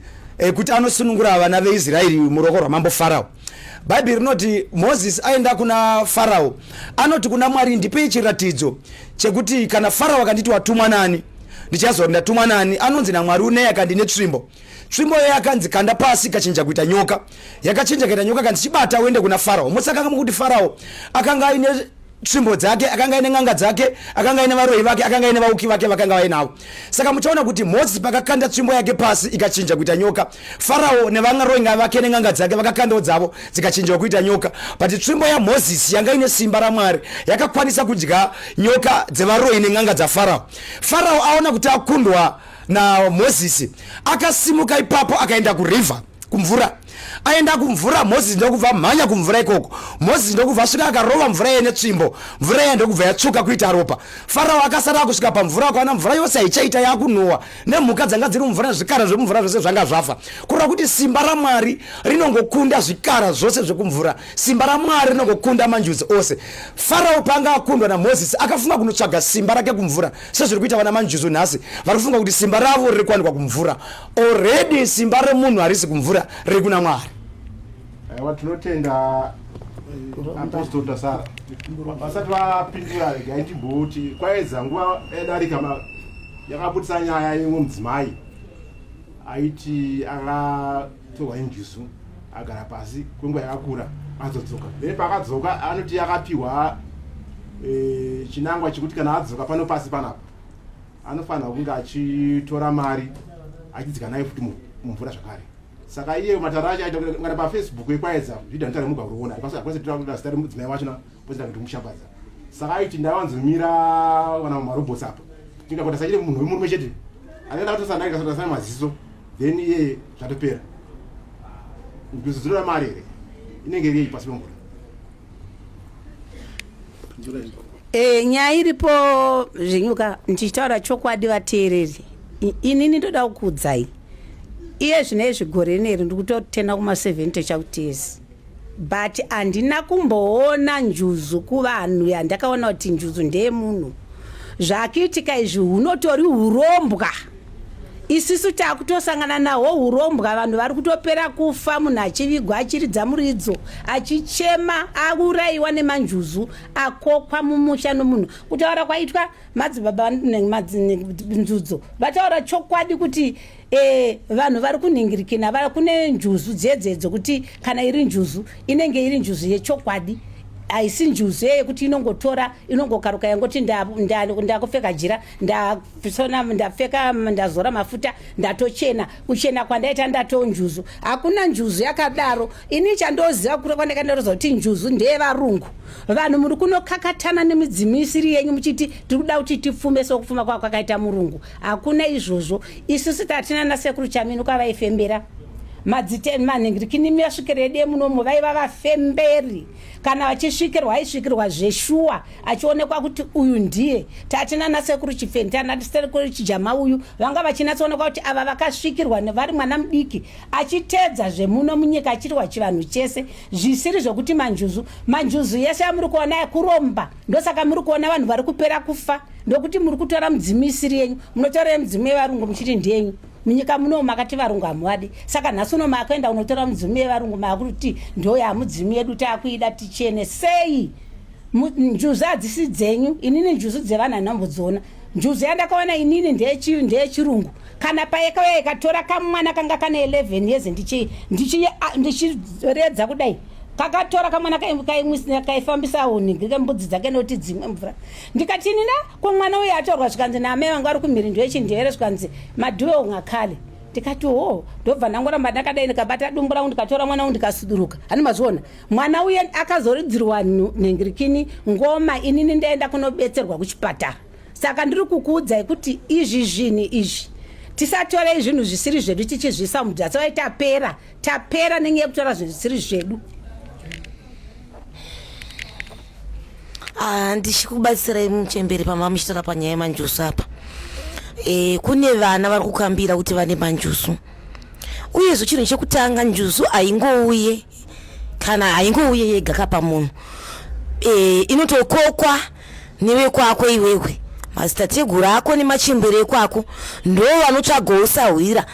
kuti anosunungura vana veIsraeri muruoko rwamambo Farao. Bhaibheri rinoti Mozisi aenda kuna Farao anoti kuna Mwari, ndipei chiratidzo chekuti kana Farao akanditi watumwa nani ndichazoti ndatumwa nani. Anonzi naMwari une akandine tsvimbo. Tsvimbo yakanzi kanda pasi ikachinja kuita nyoka. Yakachinja kuita nyoka kanzi chibata uende kuna Farao. Musaka kuti Farao akanga aine tsvimbo dzake, akanga aine n'anga dzake, akanga aine varoyi vake, akanga aine vauki vake vakanga vainavo. Saka muchaona kuti Mozisi pakakanda tsvimbo yake pasi ikachinja kuita nyoka, Farao nevaroyi vake nen'anga dzake vakakandawo dzavo dzikachinja kuita nyoka. But tsvimbo yaMozisi yanga ine simba raMwari yakakwanisa kudya nyoka dzevaroyi nen'anga dzaFarao. Farao aona kuti akundwa naMozisi, akasimuka ipapo akaenda kuriver, kumvura. Aenda kumvura, Mozisi ndokubva mhanya kumvura ikoko. Mozisi ndokubva asvika akarova mvura yene tsvimbo, mvura yeye ndokubva yatsuka kuita ropa. Farao akasara kusvika pamvura akaona mvura yose haichaita yakunhuwa, nemhuka dzanga dziri mumvura, zvikara zvemumvura zvose zvanga zvafa. Kureva kuti simba raMwari rinongokunda zvikara zvose zvekumvura. Simba raMwari rinongokunda manjuzi ose. Farao panga akundwa naMozisi akafunga kunotsvaga simba rake kumvura, sezviri kuita vana manjuzi nhasi vari kufunga kuti simba ravo riri kuwanikwa kumvura. Already simba remunhu harisi kumvura, riri kuna Mwari. Tinotenda apostol Sara vasati vapindura regai ndimboti kwaedza nguva yadarika yakaputisa nyaya imwe mudzimai aiti akatorwa injusu agara pasi kwenguva yakakura azodzoka then paakadzoka anoti akapiwa chinangwa chekuti kana adzoka pano pasi panapa anofanira kunge achitora mari achidzika naye futi mumvura zvakare. Saka iye matara acho aita kana paFacebook ekwaedza zvidha notari mugaroona pasitari mudzimai wachona posita kuti mushambadza. Saka aiti ndawanzomira wana marobhots apa tingakuti sachiri munhu wemurume chete anoenda kutosana maziso then iye zvatopera kuzozora mari here inenge iri pasi pemvura. Nyaya iripo Zvinyuka, ndichitaura chokwadi vateereri. Inini ndoda kukuudzai iye zvinezvi gore neri ndikutotenda kuma70 chakutezi, but handina kumboona njuzu kuvanhu yandakaona kuti njuzu ndeye munhu. Zvakiitika izvi hunotori urombwa. Isusu takutosangana nahwo urombwa, vanhu vari kutopera kufa, munhu achivigwa achiridza muridzo achichema aurayiwa nemanjuzu akokwa mumusha nomunhu. Kutaura kwaitwa madzibaba nzudzo vataura chokwadi kuti vanhu vari kunhingirikina kune njuzu dzedzedzo kuti kana iri njuzu inenge iri njuzu yechokwadi, haisi njuzu yekuti inongotora inongokaruka yangoti ndakupfeka jira ndapfeka ndazora mafuta ndatochena, kuchena kwandaita ndatonjuzu. Hakuna njuzu yakadaro. Ini chandoziva kwandakandoroza kuti njuzu ndeyevarungu. Vanhu muri kunokakatana nemidzimisiri yenyu muchiti tirikuda kuti tipfume sokufuma kwakaita murungu. Hakuna izvozvo. Isusu tatina nasekuru Chaminu kwavaifembera manhingirikini masvikiredie munomo vaiva vafemberi. Kana vachisvikirwa aisvikirwa zveshuwa achionekwa kuti uyu ndiye. Tatina nasekuru Chifeni tana sekuru Chijama uyu vanga vachinatsoonekwa kuti ava vakasvikirwa nevari mwana mudiki achitedza zvemuno munyika achirwa chivanhu chese zvisiri zvokuti manjuzu yese amuri kuona yakuromba. Ndosaka muri kuona vanhu vari kupera kufa, ndokuti muri kutora mudzimisiri yenyu munotora mudzimu yevarungu muchiti ndenyu. Munyika muno makati varungu hamuvadi. Saka nhasi uno makaenda unotora mudzimu yevarungu makuti ndo yamudzimu yedu takuida tichene sei. Njuzu hadzisi dzenyu. Inini njuzu dzevanhu handambodziona. Njuzu yandakaona inini ndeyechirungu. Kana paekauya ikatora kamwana kanga kane 11 years ndichiredza kudai kakatora kamwana kaifambisa huni mbudzi dzake noti dzimwe mvura. Ndikati nina kwamwana uyu atorwa zvikanzi naamai vangu vari kumhirindo yechindevere zvikanzi madhuwe ungakale. Ndikati ndobva ndangoramba ndakadai ndikabata dumbu rangu ndikatora mwana wangu ndikasuduruka. Hani mazviona mwana uye akazoridzirwa nhingirikini ngoma, inini ndaenda kunobetserwa kuchipatara. Saka ndiri kukuudzai kuti izvi zvinhu izvi tisatorei zvinhu zvisiri zvedu tichizvisa mudzatsi vai tapera nenyaya yekutora zvinhu zvisiri zvedu. Ndichikubatsirai muchemberi pamamuchitaura panyaya yemanjusu apa. Kune vana vari kukambira kuti vane manjusu, uyezvo chinhu chekutanga njusu haingouye kana haingouye yega kapamunhu. Inotokokwa nevekwako iwewe, mazitateguru ako nemachemberi ekwako ndo vanotsvagausahwira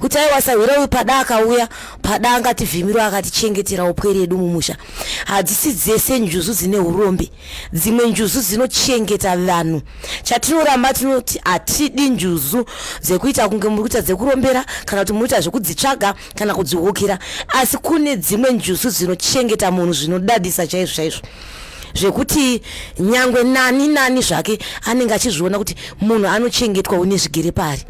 kuti aiwasahwira uyu pada akauya pada angativhimirwa akatichengetera upwere edu mumusha. Hadzisi dzese njuzu dzine urombe. Dzimwe njuzu dzinochengeta vanhu. Chatinoramba tinoti hatidi njuzu dzekuita kunge muri kuita dzekurombera kana kuti muri kuita zvekudzitsvaga kana kudzihukira, asi kune dzimwe njuzu dzinochengeta munhu zvinodadisa chaizvo chaizvo, zvekuti nyangwe nani zvake anenge achizviona kuti munhu anochengetwa une zvigere pari.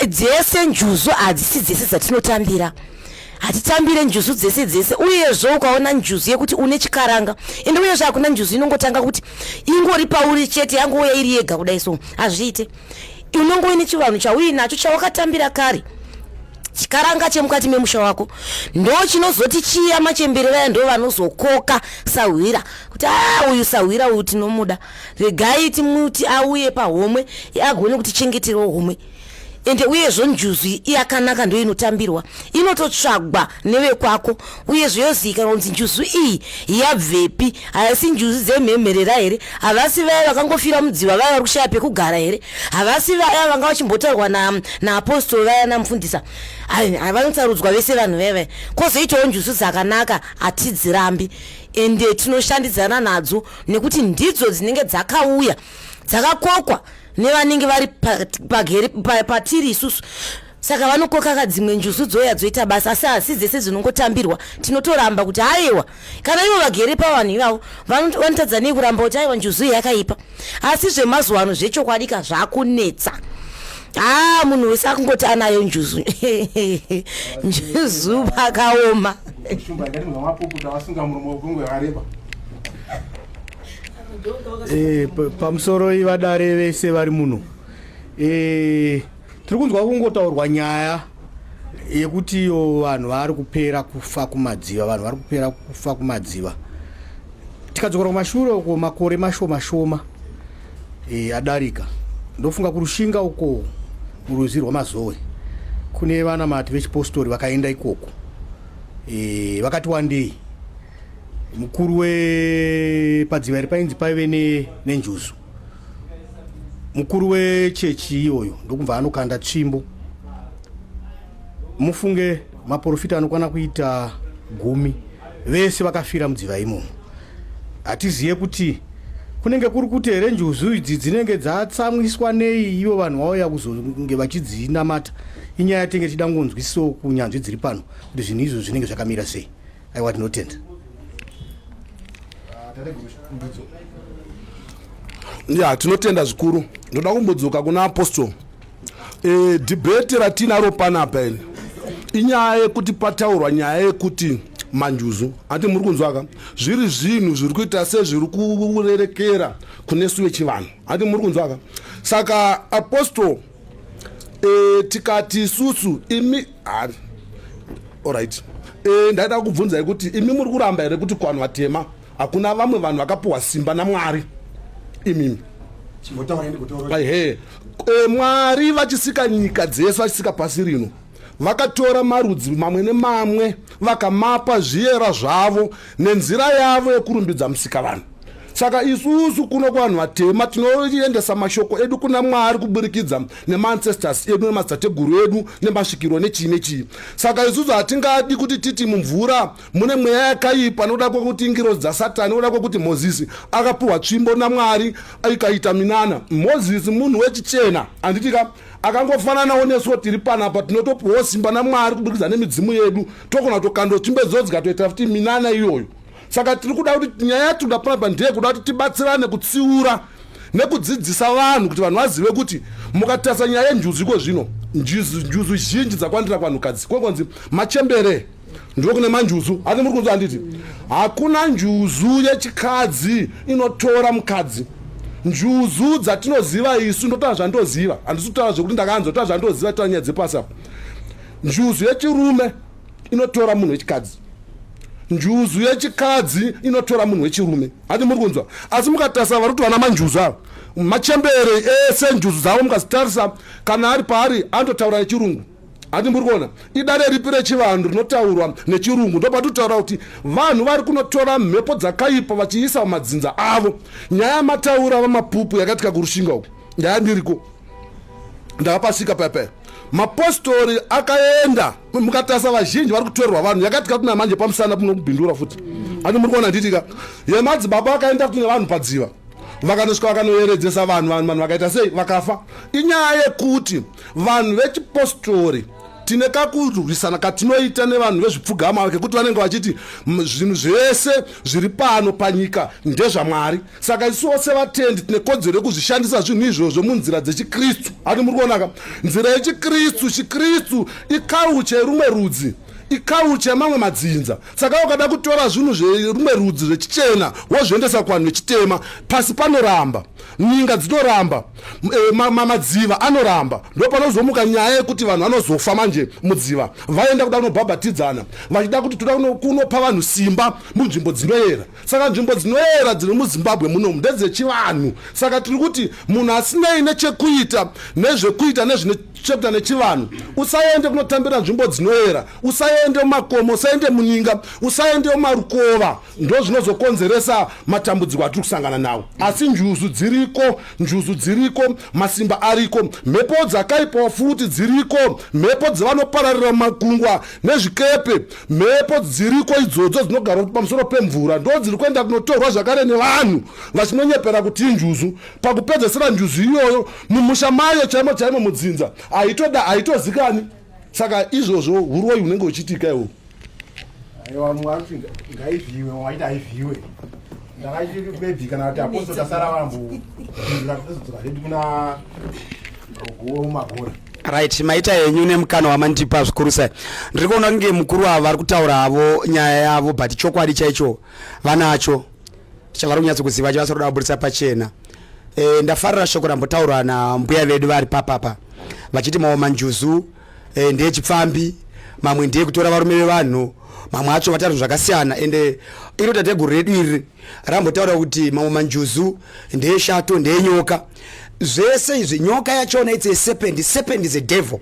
Dzese njuzu hadzisi dzese dzatinotambira. Hatitambire njuzu dzese uyezvo ukaona njuzu yekuti une chikaranga ende uyezvo hakuna njuzu inongotanga kuti ingori pauri chete yangouya iri yega kudai so hazviite. Unongo ine chivanhu chauinacho chawakatambira kare. Chikaranga chemukati memusha wako ndo chinozoti chiya machemberi vaya ndo vanozokoka sahwira kuti uyu sahwira uyu tinomuda, regai timuti auye pahomwe agone kutichengeterawo homwe. ende uyezvo njuzu yakanaka ndo inotambirwa, inototsvagwa nevekwako, uyezvo yozivikanwa kunzi njuzu iyi yabvepi, havasi njuzu dzemhemherera here, havasi vaya vakangofira mudziva vaya vari kushaya pekugara here, havasi vaya vanga vachimbotaurwa naapostoro vaya namufundisa, vanotsarudzwa vese vanhu vevaya. Kwozoitawo njuzu dzakanaka hatidzirambi ende tinoshandidzana nadzo nekuti ndidzo dzinenge dzakauya dzakakokwa nevanenge vari patiri isusu, saka vanokoka dzimwe njuzu dzoya dzoita basa, asi hasi dzese dzinongotambirwa. Tinotoramba kuti aiwa kana ivo vagere pavanhu ivavo vanotadza nei kuramba kuti aiwa njuzu yakaipa, asi zvemazuva ano zvechokwadika zvakunetsa. Munhu wese akungoti anayo njuzu njuzu pakaoma. Pamusoro ivadare vese vari muno, tiri kunzwa kungotaurwa nyaya yekuti iyo vanhu vari kupera kufa kumadziva, vanhu vari kupera kufa kumadziva. Tikadzokera kumashure uko makore mashoma adarika, ndofunga kurushinga uko murwizi rwamazowe kune vanamati vechipostori vakaenda ikoko, vakati wandei mukuru wepadziva iri painzi paive nenjuzu, mukuru wechechi iyoyo ndokubva anokanda tsvimbo. Mufunge maprofita anokwana kuita 10 vese vakafira mudziva imomo. Hatiziye kuti kunenge kuri kuti here njuzu idzi dzinenge dzatsamwiswa nei ivo vanhu vauya kuzonge vachidzinamata. Inyaya tenge tida ngonzwisiso kunyanzvi dziri pano kuti zvinhu izvo zvinenge zvakamira sei. Aiwa, tinotenda. Ya, tinotenda zvikuru. Ndoda kumbodzoka kuna apostol. Debate ratinaro panapa ine inyaya yekuti pataurwa nyaya yekuti manjuzu, ati muri kunzwaka zviri zvinhu zviri kuita sezviri kurerekera kunesu vechivanhu, ati muri kunzwaka. Saka apostol tikati isusu imi alright, ndaida kubvunzai kuti imi muri kuramba here kuti kwanhu vatema hakuna vamwe vanhu vakapiwa simba naMwari imimi? Mwari vachisika nyika dzese, vachisika pasi rino, vakatora marudzi mamwe nemamwe vakamapa zviyera zvavo nenzira yavo yekurumbidza musika vanhu. Saka isusu kuno kuvanhu vatema tinoendesa mashoko edu kuna Mwari kuburikidza nemancestors edu nemadzitateguru edu nemasvikiro nechii nechii. Saka isusu hatingadi kuti titi mumvura mune mweya yakaipa nokuda kwekuti ngiro dzaSatani, nokuda kwekuti Mozisi akapiwa tsvimbo naMwari ikaita minana. Mozisi munhu wechichena, handitika akangofananawo nesuwo tiri panapa, tinotopiwawo simba naMwari kuburikidza nemidzimu yedu, tokona tokando tsvimbo idzodzo dzikatoita kuti minana iyoyo. Saka tiri kuda kuti nyaya yatunda panapa ndeye kuda kuti tibatsirane kutsiura nekudzidzisa vanhu kuti vanhu vazive kuti mukatarisa nyaya yenjuzu iko zvino njuzu zhinji dzakwandira kwanhukadzi kwekonzi machembere ndiko kune manjuzu. Hati muri kunzwa handiti? Hakuna njuzu yechikadzi inotora mukadzi. Njuzu dzatinoziva isu ndotaura zvandoziva, handisi kutaura zvekuti ndakanzwa, taura zvandoziva, taura nyaya dzepasi apa. Njuzu yechirume inotora munhu wechikadzi, njuzu yechikadzi inotora munhu wechirume. Hati muri kunzwa? Asi mukatarisa vari kuti vana manjuzu avo machembere ese njuzu dzavo mukazitarisa, kana ari paari anototaura nechirungu. Hati muri kuona? Idare ripi rechivanhu rinotaurwa nechirungu. Ndopatutaura kuti vanhu vari kunotora mhepo dzakaipa vachiisa mumadzinza avo. Nyaya yamataura vamapupu yakatika kurushinga uku ndayandiriko, ndakapasvika papa. Mapostori akaenda, mukatarisa vazhinji vari kutorerwa vanhu, yakatika kuti namanje pamusana puno kubhindura futi. Hati muri kuona nditika yemadzibaba akaenda kuti nevanhu padziva vakanosvika vakanoeredzesa vanhu vakaita sei vakafa. Inyaya yekuti vanhu vechipostori tine kakurwisana katinoita nevanhu vezvipfugama kekuti vanenge vachiti zvinhu zvese zviri pano panyika ndezvaMwari. Saka isuwo sevatendi tine kodzero yekuzvishandisa zvinhu izvozvo munzira dzechikristu. Hati muri kuonaka? Nzira yechikristu, chikristu ikauche yerumwe rudzi, ikauche mamwe madzinza. Saka ukada kutora zvinhu zverumwe rudzi zvechichena wozviendesa kuvanhu vechitema, pasi panoramba, nyinga dzinoramba, madziva anoramba. Ndo panozomuka nyaya yekuti vanhu vanozofa manje mudziva, vaenda kuda kunobhabhatidzana vachida kuti toda kunopa vanhu simba munzvimbo dzinoyera. Saka nzvimbo dzinoyera dziri muZimbabwe muno ndedzechivanhu. Saka tiri kuti munhu asinei nechekuita nezvekuita chapter nechivanhu. Usaende kunotambira nzvimbo dzinoera, usaende mumakomo, usaende munyinga, usaende mumarukova. Ndo zvinozokonzeresa matambudziko atiri kusangana nawo. Asi njuzu dziriko, masimba ariko, mhepo dzakaipawo futi dziriko, mhepo dzavanopararira mumakungwa nezvikepe, mhepo dziriko idzodzo dzinogara pamusoro pemvura, ndo dziri kuenda kunotorwa zvakare nevanhu vachinonyepera kuti injuzu. Pakupedzesera njuzu iyoyo mumusha mayo chaimo mudzinza haitozikani. Saka izvozvo uroi unenge uchiitika iwo. Aiwa mwati ngaivhiwe, waita aivhiwe. Ndakaiti maybe kana kuti apostle tasara vambo ndakazodzoka hedu kuna magora. Right, maita yenyu nemukana wamandipa zvikuru sai. Ndiri kuona kunge mukuru ava vari kutaura havo nyaya yavo, but chokwadi chaicho vanacho chavari kunyatsa kuziva chavasaroda kuburisa pachena. Ndafarira shoko rambotaurwa nambuya vedu vari papapa vachiti maomanjuzu ndeyechipfambi, mamwe ndeye kutora varume vevanhu, mamwe acho vatatu zvakasiyana. Ende iro tateguru redu iri rambotaura kuti maomanjuzu ndeyeshato, ndeyenyoka. Zvese izvi nyoka yachona it's a serpent. Serpent is a devil.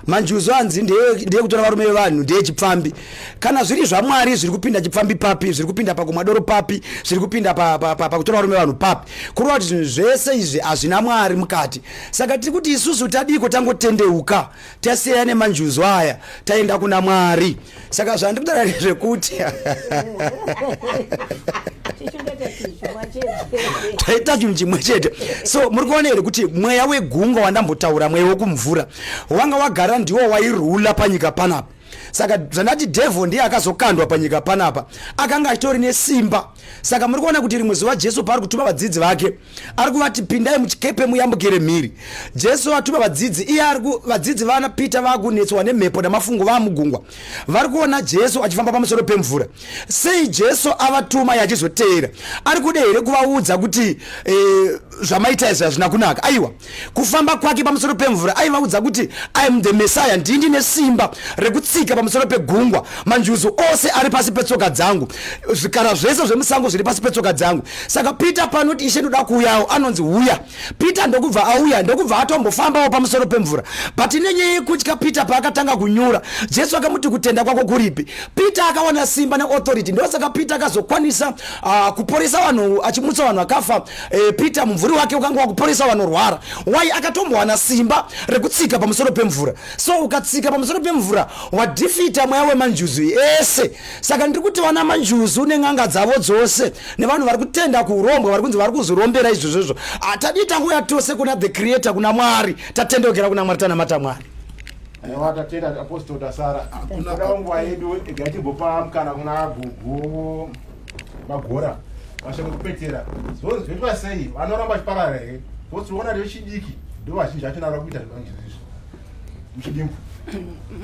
Manjuzu anzi ndeye kutora varume vevanhu, ndeyechipfambi. Kana zviri zvamwari zviri kupinda chipfambi papi, zviri kupinda pakumadoro papi, zviri kupinda pakutora varume vevanhu papi. Kureva kuti zvinhu zvese izvi hazvina mwari mukati. Saka tiri kuti isusu tadiko tangotendeuka, tasiyana nemanjuzu aya, taenda kuna mwari. Saka zvandiri kutaura ndezvekuti taita chinhu chimwe chete. So muri kuona here kuti mweya wegungwa wandambotaura, mweya wekumvura, wanga wagara ndiwo wairula panyika panapa. Saka zvandati devil ndiye akazokandwa panyika panapa, akanga achitori nesimba. Saka muri kuona kuti rimwe zuva Jesu paari kutuma vadzidzi vake ari kuvati pindai muchikepe muyambukire mhiri. Jesu atuma vadzidzi, iye vadzidzi vana Peter vakunetswa nemhepo namafungo vamugungwa, vari kuona Jesu achifamba pamusoro pemvura. Sei Jesu avatuma yachizoteera? Ari kuda here kuvaudza kuti zvamaita izvi hazvina kunaka? Aiwa, kufamba kwake pamusoro pemvura aivaudza kuti I am the Messiah, ndine simba rekutsika pamusoro pegungwa, manjuzu ose ari pasi petsoka dzangu, zvikara zvese zvemusango zviri pasi petsoka dzangu. Saka Peter panoti Ishe ndoda kuuyawo, anonzi uya. Peter ndokubva auya, ndokubva atombofambawo pamusoro pemvura. But nenyaya yekutya Peter paakatanga kunyura, Jesu akamuti kutenda kwako kuripi? Peter akawana simba neauthority, ndosaka Peter akazokwanisa kuporesa vanhu, achimutsa vanhu akafa. Peter mumvuri wake ukanga wakuporesa vanorwara. Why? Akatombowana simba rekutsika pamusoro pemvura. So ukatsika pamusoro pemvura wadefeata mweya wemanjuzu ese. Saka ndiri kuti vana manjuzu nen'anga dzavo dzose nevanhu vari kutenda kuurombwa, vari kunzi vari kuzorombera izvozvo, atadi tanguya tose kuna the creator, kuna Mwari. Tatendokera kuna Mwari, tanamata Mwari. Aiwa tatenda apostle tasara. Kuna nguva yedu igachimbopa mukana kuna gugu magora. Vashaka kupetera. Zvose zvoitwa sei? Vanoramba chiparara here? Votsiona rechidiki ndo vazhinji vacho navara kuita zvivanjizizvo. Muchidimbu.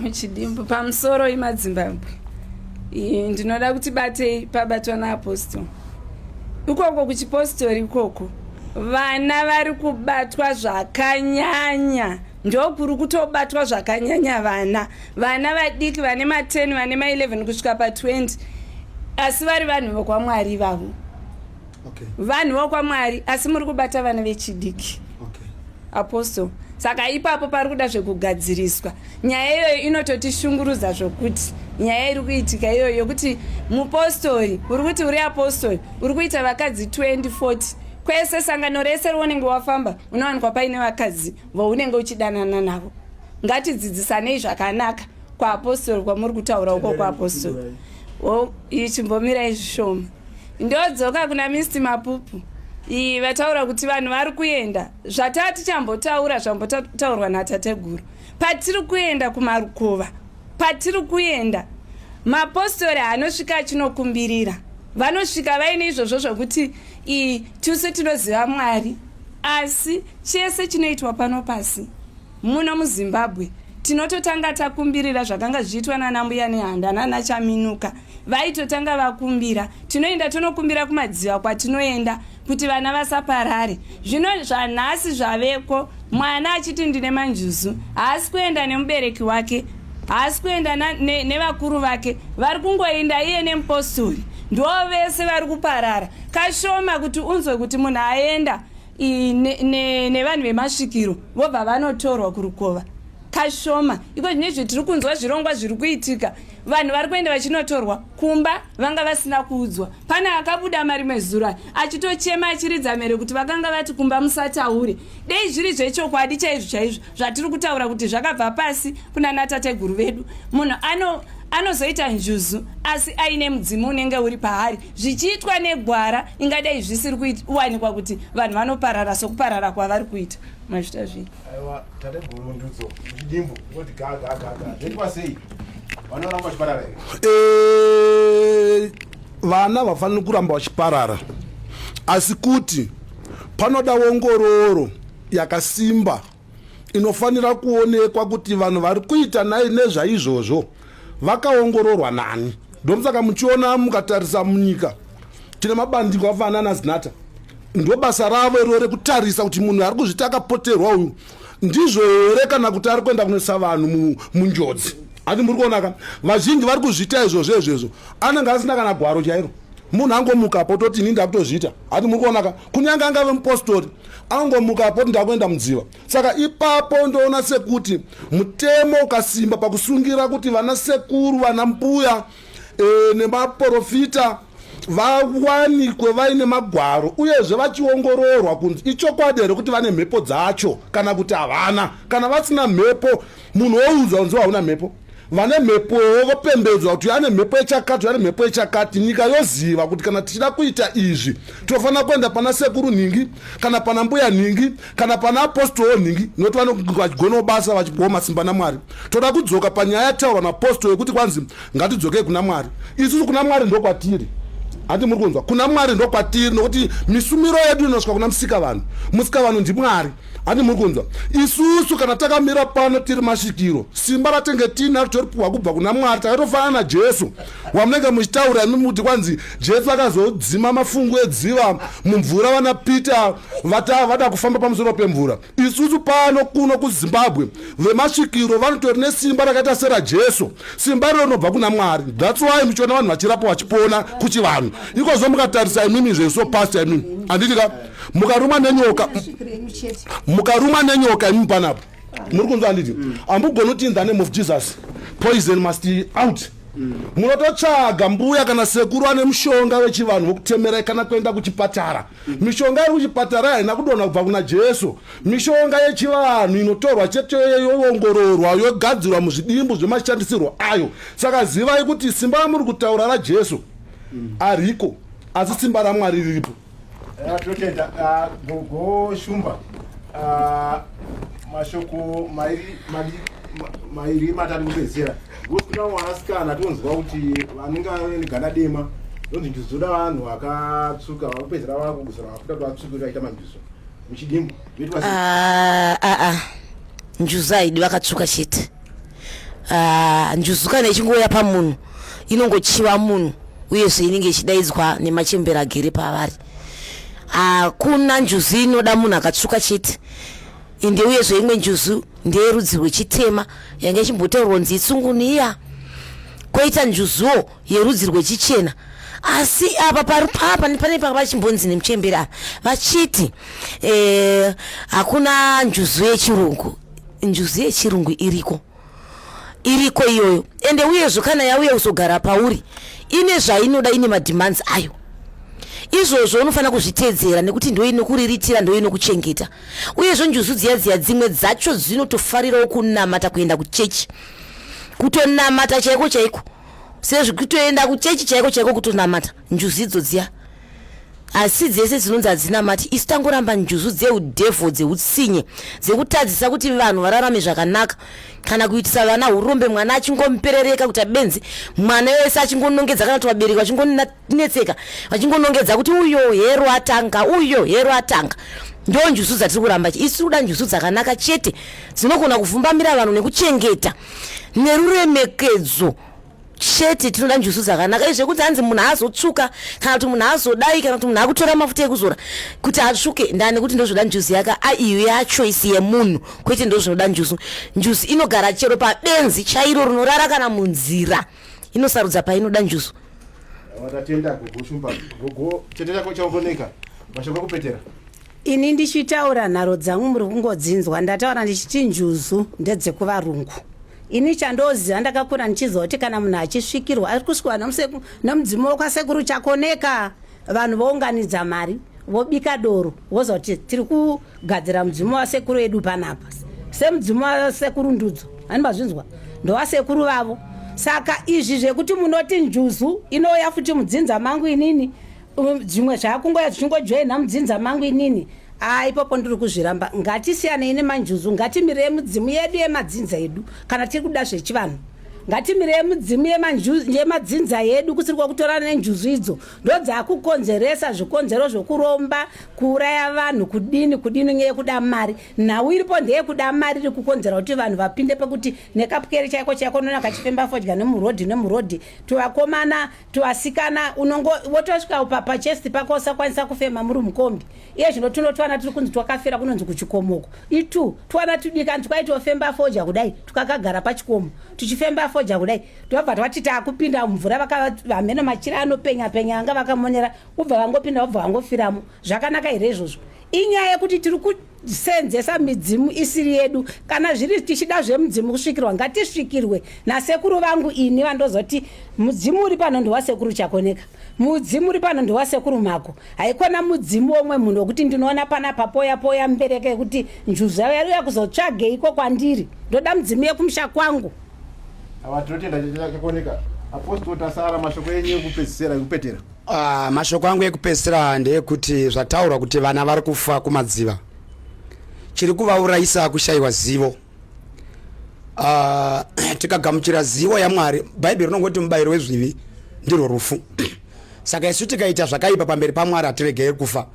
Muchidimbu pamusoro imadzimbabwe. Ndinoda kuti batei pabatwa naapostoli. Ikoko kuchipostori ikoko vana vari kubatwa zvakanyanya, ndokuri kutobatwa zvakanyanya vana vadiki vane ma10 vane ma11 kusvika pa20, asi vari vanhu vokwamwari vavo. Vanhu vokwamwari asi muri kubata vana vechidiki. Apostoli. Saka ipapo pari kuda zvekugadziriswa. Nyaya iyoyo inototishungurudza zvokuti nyaya iri kuitika iyoyo yokuti mupostori uri kuti uri apostoli uri kuita vakadzi 2040 kwese sangano rese runenge wafamba unowanikwa paine vakadzi vounenge uchidanana navo. Ngatidzidzisanei zvakanaka kwaapostoli kwamuri kutaura uko kwaapostoli. Ichimbomirai zvishoma. Ndodzoka kuna Mr. Mapupu. Vataura kuti vanhu vari kuenda zvatati chambotaura zvambotaurwa natateguru. Patiri kuenda kumarukova, patiri kuenda mapostori anosvika achinokumbirira, vanosvika vaine izvozvo zvokuti tuse tinoziva Mwari, asi chese chinoitwa pano pasi muno muZimbabwe tinototanga takumbirira zvakanga zviitwa nanambuya nehanda nanachaminuka. Vaitotanga vakumbira, tinoenda tonokumbira kumadziva kwatinoenda kuti vana vasaparare. Zvino zvanhasi zvaveko, mwana achiti ndine manjuzu, haasi kuenda nemubereki wake, haasi kuenda nevakuru vake, vari kungoenda iye nemupostori. Ndo vese vari kuparara. Kashoma kuti unzwe kuti munhu aenda nevanhu vemasvikiro vobva vanotorwa kurukova kashoma. Iko zvinezvi tiri kunzwa zvirongwa zviri kuitika, vanhu vari kuenda vachinotorwa kumba vanga vasina kuudzwa. Pane akabuda marimwe zura achitochema achiridza mere kuti vakanga vati kumba musataure. Dei zviri zvechokwadi chaizvo chaizvo zvatiri kutaura kuti zvakabva pasi kuna natateguru vedu. Munhu anozoita njuzu asi aine mudzimu unenge uri paari, zvichiitwa negwara ingadai zvisiri kuwanikwa kuti vanhu vanoparara sokuparara kwavari kuita. Mazvita zvii? Aiwa, tateguru ndudzo muchidimbu ngoti gaga zvetwa sei vanoramba vachiparara here? Vana vafanira kuramba vachiparara, asi kuti panoda ongororo yakasimba inofanira kuonekwa kuti vanhu vari kuita nezvaizvozvo vakaongororwa nani. Ndomsaka muchiona mukatarisa munyika tine mabandiko afanana naZinata, ndo basa ravo iro rekutarisa kuti munhu ari kuzviti akapoterwa uyu ndizvo here kana kuti ari kuenda kunoisa vanhu munjodzi. Hati muri kuonaka vazhinji vari kuzviita izvozvo anenge asina kana gwaro chairo, munhu angomukapo toti ini ndakutozviita. Hati muri kuonaka kunyange angave mupostori angomukapo kuti ndakuenda mudziva. Saka ipapo ndoona sekuti mutemo ukasimba pakusungira kuti vana sekuru vana mbuya nemaprofita vawanikwe vaine magwaro uyezve vachiongororwa kunzi ichokwadi here kuti vane mhepo dzacho kana kuti havana. Kana vasina mhepo munhu oudzwa kunzi hauna mhepo, vane mhepowo vopembedzwa kuti ane mhepo yechakati ane mhepo yechakati. Nyika yoziva kuti kana tichida kuita izvi tofanira kuenda pana sekuru nhingi kana pana mbuya nhingi kana pana apostolo nhingi, nokuti vanogona basa vachipiwa masimba naMwari. Toda kudzoka panyaya yataurwa naapostolo yekuti kwanzi ngatidzokei kuna Mwari. Isusu kuna Mwari ndokwatiri. Hati muri kunzwa, kuna Mwari ndokwatiri nokuti misumiro yedu inosvika kuna musikavanhu. Musikavanhu ndiMwari. Hati muri kunzwa, isusu kana takamira pano tiri masvikiro simba ratenge tina ritoripiwa kubva kuna Mwari. Takatofanana naJesu wamunenge muchitaura imi kuti kwanzi Jesu akazodzima mafungu edziva mumvura vana Peter vada kufamba pamusoro pemvura. Isusu pano kuno kuZimbabwe vemasvikiro vanotori nesimba rakaita seraJesu, simba rino rinobva kuna Mwari. That's why muchiona vanhu vachirapa vachipona kuchivanhu. Ikozvo mukatarisa imimi zveso pastor imimi handitika mukaruma nenyoka imimi panapo muri kunzwa handiti ambugona kuti in the name of Jesus poison must out. Munototsvaga mbuya kana sekuru ane mushonga wechivanhu wokutemerai kana kuenda kuchipatara. Mishonga iri kuchipatara haina kudonha kubva kuna Jesu. Mishonga yechivanhu inotorwa chete yoongororwa yogadzirwa muzvidimbu zvemashandisirwo ayo. Saka zivai kuti simba ramuri kutaura raJesu ariko asi simba raMwari riripo. Totenda gogo shumba mashoko mairi matatu kupedzera kuna mwanasikana tonzwa kuti vanenge neganda dema nonzi njuzu da vanhu vakatsuka vakupedzera vakugusira vakuda kuti vatsuke vaita manjuzu muchidimbu. Njuzu haidi vakatsuka chete. Njuzu kana ichingoya pamunhu inongochiva munhu uyezve inenge ichidaidzwa nemachembera agere pavari. Hakuna njuzu inoda munhu akatsuka chete. Inde uyezve imwe njuzu ndeyerudzi rwechitema yange ichimbotaurwa nzi itsunguniya, koita njuzuwo yerudzi rwechichena. Asi apa pane pachimbonzi nemuchembera vachiti hakuna njuzu yechirungu. Njuzu yechirungu iriko iyoyo, ende uyezve kana yauya kuzogara pauri ine zvainoda, ine madhimanzi ayo. Izvozvo unofanira kuzviteedzera nekuti ndo inokuriritira ndo inokuchengeta. Uyezve njuzu dziya dzimwe dzacho dzinotofarirawo kunamata kuenda kuchechi, kutonamata chaiko sezvo kutoenda kuchechi chaiko kutonamata njuzu idzo dziya. Asi dzese dzinonzi hadzinamati. Isu tangoramba njuzu dzeudhevho dzeutsinye dzekutadzisa kuti vanhu vararame zvakanaka kana kuitisa vana urombe. Mwana achingomuperereka kuti abenzi mwana wese achingonongedza kana kuti vabereki vachingonetseka vachingonongedza kuti uyo hero atanga. Ndo njuzu dzatiri kuramba. Isu kuda njuzu dzakanaka chete dzinogona kuvhumbamira vanhu nekuchengeta neruremekedzo chete. Tinoda njuzu dzakanaka izvo kuti hanzi munhu azotsuka kana kuti munhu azodai kana kuti munhu akutora mafuta ekuzora kuti atsvuke ndani, kuti ndozvoda njuzu iyo yachoisi yemunhu kwete ndozvinoda njuzu. Njuzu inogara chero pabenzi chairo rinorara kana munzira inosarudza painoda njuzu. Watatenda gogo shumba gogo chete chako chaoneka mashoko kupetera. ini ndichitaura nharo dzangu muri kungodzinzwa ndataura ndichiti njuzu ndedzekuvarungu. Ini chandoziva ndakakura ndichiziva kuti kana munhu achisvikirwa ari kusvikwa nemudzimu wakwasekuru chakoneka, vanhu vounganidza mari vobika doro voziva kuti tiri kugadzira mudzimu wasekuru edu panapa, semudzimu wasekuru ndudzo hanibazvinzwa ndowasekuru vavo. Saka izvi zvekuti munoti njuzu inouya futi mudzinza mangu inini, zvimwe zvaakungoya zvichingojoina mudzinza mangu inini, ipapo ndiri kuzviramba. Ngatisiyanei nemanjuzu, ngatimirei mudzimu yedu yemadzinza edu kana tiri kuda zvechivanhu. Ngatimirei mudzimu yemadzinza yedu, kusiri kwakutorana nenjuzu idzo ndodzakukonzeresa zvikonzero zvokuromba, kuuraya vanhu, kudini nyaya yekuda mari. Nhau iripo ndeyekuda mari iri kukonzera kuti vanhu vapinde pekuti nekapukeri chaiko nona kachifemba fodya nemurodhi tuvakomana tuvasikana wotosvika pachesti pako usakwanisa kufema muri mukombi. Iye zvino tunotwana tiri kunzi twakafira kunonzi kuchikomoko itu twana tudikani twaitofemba fodya kudai tukakagara pachikomo tuchifemba fodya kudai tobva twati taakupinda mumvura vamene machira anopenya anga vakamonera ubva vangopinda ubva vangofiramo. Zvakanaka here izvozvo? Inyaya yekuti tiri kusenzesa midzimu isiri yedu. Kana zviri tichida zvemudzimu kusvikirwa ngatisvikirwe nasekuru vangu ini vandozoti mudzimu uri pano ndowasekuru chakoneka, mudzimu uri pano ndowasekuru mako. Haikona mudzimu omwe munhu wekuti ndinoona panapa poya mbereke kuti njuzu yayo yakuzotsvage iko kwandiri, ndoda mudzimu yekumusha kwangu. Tinotenda chakoneka. Apostol tasara mashoko enyu ekupedzisira ekupetera. Mashoko angu ekupedzisira ndeyekuti zvataurwa kuti vana vari kufa kumadziva, chiri kuvaurayisa kushayiwa zivo. Tikagamuchira zivo yaMwari, bhaibheri rinongoti mubayiro wezvivi ndirwo rufu. Saka isu tikaita zvakaipa pamberi paMwari hatiregeri kufa.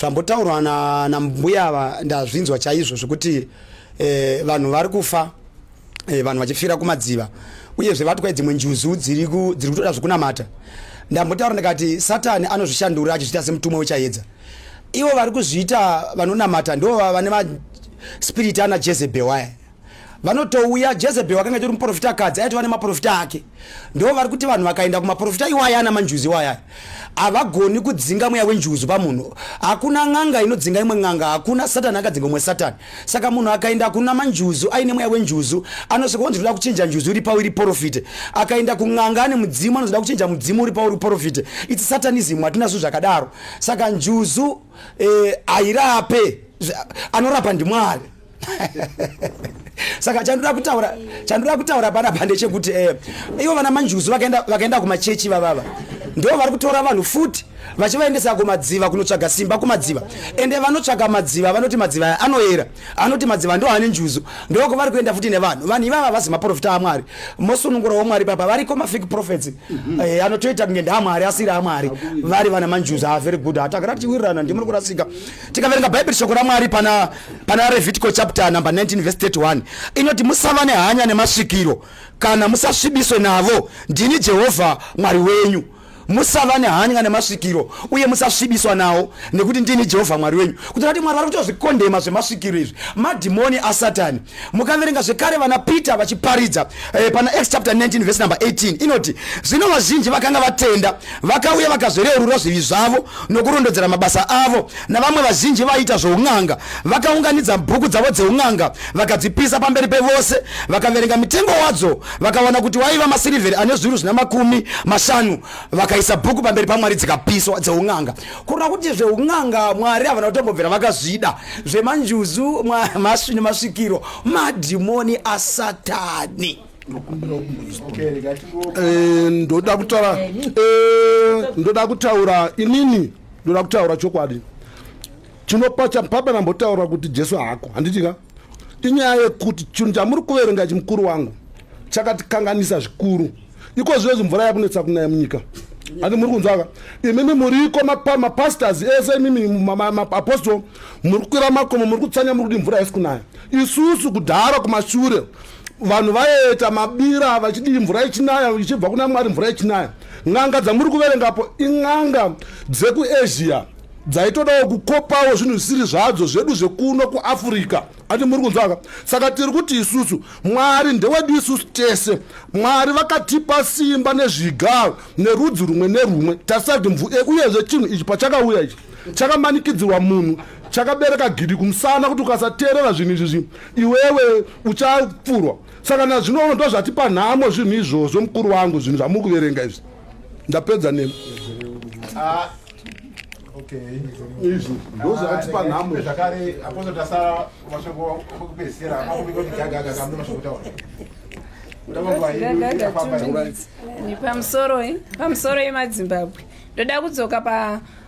Zvambotaurwa nambuya ava ndazvinzwa chaizvo zvekuti vanhu vari kufa, vanhu vachifira kumadziva, uyezve vatwa dzimwe njuzu dziri kutoda zvokunamata. Ndambotaura ndikati Satani anozvishandura achizviita semutumwa wechaedza. Ivo vari kuzviita vanonamata ndo vane maspiriti ana Jezebel waya. Vanotouya Jezebel wakanga tori muprofita akadzi aiti vane maprofita ake. Ndo vari kuti vanhu vakaenda kumaprofita iwaya ana manjuzi waya. Havagoni kudzinga mweya wenjuzu pamunhu. Hakuna ng'anga inodzinga imwe ng'anga, hakuna Satani akadzinga umwe Satani. Saka munhu akaenda kuna manjuzu aine mweya wenjuzu anosvika kunzoda kuchinja njuzu iri pauri profite. Akaenda kung'anga ane mudzimu anozoda kuchinja mudzimu uri pauri profite. It's Satanism, hatinazvo zvakadaro. Saka njuzu airape, anorapa ndiMwari. Saka chandura kutaura panapa ndechekuti ivo vana manjuzu vakaenda kumachechi vavava ndo vari kutora vanhu futi vachivaendesa kumadziva kunotsvaga simba kumadziva. Ende vanotsvaga madziva vanoti madziva anoera, anoti madziva ndo ane njuzu, ndoko vari kuenda futi nevanhu. Vanhu ivava vasi maprofita aMwari, mosunungura waMwari papa variko mafake prophets anotoita kunge ndaMwari asiri aMwari, vari vana manjuzu. Very good. Hatakara tichiwirirana ndimuri kurasika. Tikaverenga bhaibheri shoko raMwari pana Levitical chapter number 19 verse 31 inoti musava nehanya nemasvikiro kana musasvibiswe navo, ndini Jehovha Mwari wenyu. Musava nehanya nemasvikiro uye musasvibiswa nawo nekuti ndini Jehovha Mwari wenyu. Kuti kuti Mwari vari kutozvikondema zvemasvikiro izvi madhimoni aSatani. Mukaverenga zvekare vana Peter vachiparidza pana Acts chapter 19 verse number 18 inoti zvino vazhinji vakanga vatenda vakauya vakazorerura zvivi zvavo nokurondodzera mabasa avo, navamwe vazhinji vaita zvoung'anga vakaunganidza bhuku dzavo dzeung'anga vakadzipisa pamberi pevose. Vakaverenga mitengo wadzo vakawana kuti waiva masirivheri ane zviuru zvina makumi mashanu, vakaisa bhuku pamberi paMwari dzikapiswa dzeung'anga. Kurona kuti zveung'anga Mwari havana kutombobvera vakazvida. Zvemanjuzu nemasvikiro madhimoni aSatani. Ndoda kutaura inini, ndoda kutaura chokwadi. Chinopa chapapa nambotaura kuti Jesu hako handitika. Inyaya yekuti chinhu chamuri kuverenga chimukuru wangu chakatikanganisa zvikuru. Iko zvezvo mvura yakunetsa kunaya munyika. Ati muri kunzwaka imimi muriko mapastors ese imimi maapostol muri kukwira makomo muri kutsanya muri kuti mvura isi kunaya. Isusu kudhara kumashure vanhu vaita mabira vachidi mvura ichinaya ichibva kuna Mwari mvura ichinaya. Ng'anga dzamuri kuverengapo ing'anga dzekuAsia dzaitodawo kukopawo zvinhu zvisiri zvadzo zvedu zvekuno kuAfrica. Ati muri kunzwaka. Saka tiri kuti isusu Mwari ndewedu isusu tese. Mwari vakatipa simba nezvigaro nerudzi rumwe nerumwe tasati uyezve chinhu ichi pachakauya ichi chakamanikidzirwa munhu chakabereka gidi kumusana kuti ukasateerera zvinhu izvi iwewe uchapfurwa. Saka nazvino ndo zvatipa nhamo zvinhu izvozvo mukuru wangu, zvinhu zvamuri kuverenga izvi. Ndapedza nemi. Izvi ndo zvatipa nhamo zvakare aposto tasara mashoko okupedzisira akubika kuti gagaga kamwe mashoko taura. Ni pamusoro yemazimbabwe ndoda kudzoka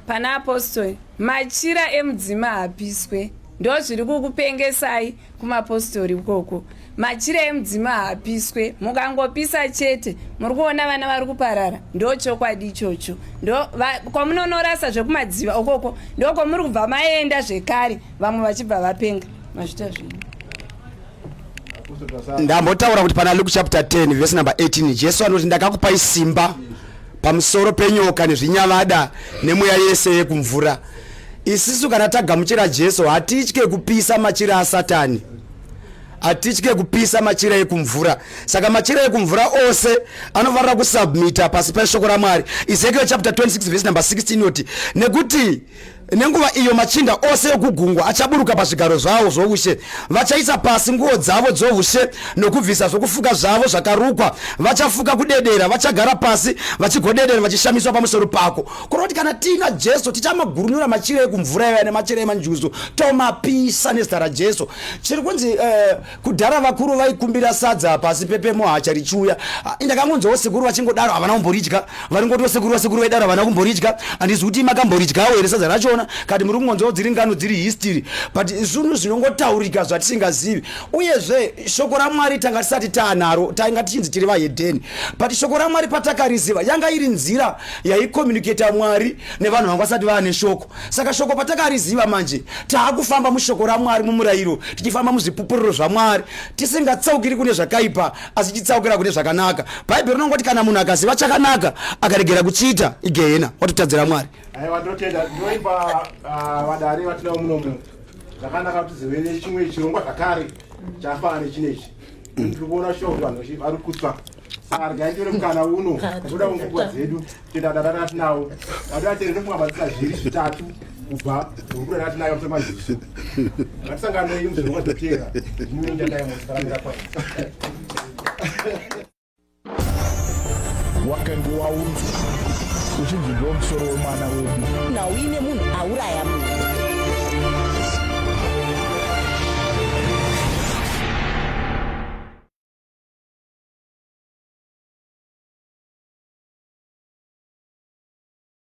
pana apostoli. Machira emudzima hapiswe, ndo zviri kukupengesai kumapostori ukoko. Machira emudzima hapiswe, mukangopisa chete muri kuona vana vari kuparara. Ndo chokwadi ichocho, ndo kwamunonorasa zvekumadziva ukoko ndo kwamuri kubva maenda zvekare, vamwe vachibva vapenga. Mazvita zvino ndambotaura kuti pana Luke chapter 10 verse number 18 Jesu anoti ndakakupai simba pamusoro penyoka nezvinyavada nemweya yese yekumvura. Isisu kana tagamuchira Jesu hatitye kupisa machira aSatani, hatitye kupisa machira ekumvura. Saka machira ekumvura ose anofanira kusubmita pasi peshoko raMwari. Ezekiel chapter 26 verse number 16 noti nekuti nenguva iyo machinda ose ekugungwa achaburuka pazvigaro zvavo zvoushe, vachaisa pasi nguo dzavo dzoushe nokubvisa zvokufuka zvavo zvakarukwa, vachafuka kudedera, vachagara pasi vachigodedera vachishamiswa pamusoro pako. Kuroti kana tina Jesu tichamagurunura machira ekumvura iva nemachira emanjuzu tomapisa nezita raJesu. Chiri kunzi kudhara vakuru vaikumbira sadza pasi pepemo hacha richiuya. Ndakangonzwawo sekuru vachingodaro havana kumboridya, varingotiwo sekuru vaidaro havana kumboridya. Handizvi kuti makamboridyawo here sadza racho kati muri kungonzwawo dziri ngano dziri history, but zvinhu zvinongotaurika zvatisingazivi. Uyezve shoko raMwari tanga tisati taanaro, tainga tichinzi tiri vahedheni, but shoko raMwari patakariziva yanga iri nzira yaikomunicata Mwari nevanhu vanga vasati vaane shoko. Saka shoko patakariziva manje taakufamba mushoko raMwari mumurayiro, tichifamba muzvipupuriro zvaMwari, tisingatsaukiri kune zvakaipa asi tichitsaukira kune zvakanaka. Bhaibheri rinongoti kana munhu akaziva chakanaka akaregera kuchiita igehena watotadzira Mwari. Aiwa ndotenda ndoimba vadare vatinavo munomu zvakanaka kuti zive chimwe chirongwa zvakare chafanana nechinechi. Tiri kuona shoko vanhu vari kutsva. Saka regai mukana uno toda kungubwa dzedu tendadara natinawo vatovateri ndofungabatsira zviri zvitatu kubva mukuru natinayo semajusu. Ngatisanganei muzvirongwa zvotera zvinondandaimusikaramira kwai wakange waunzwa uchinzi ndo musoro wemwana wedu nauine munhu auraya munhu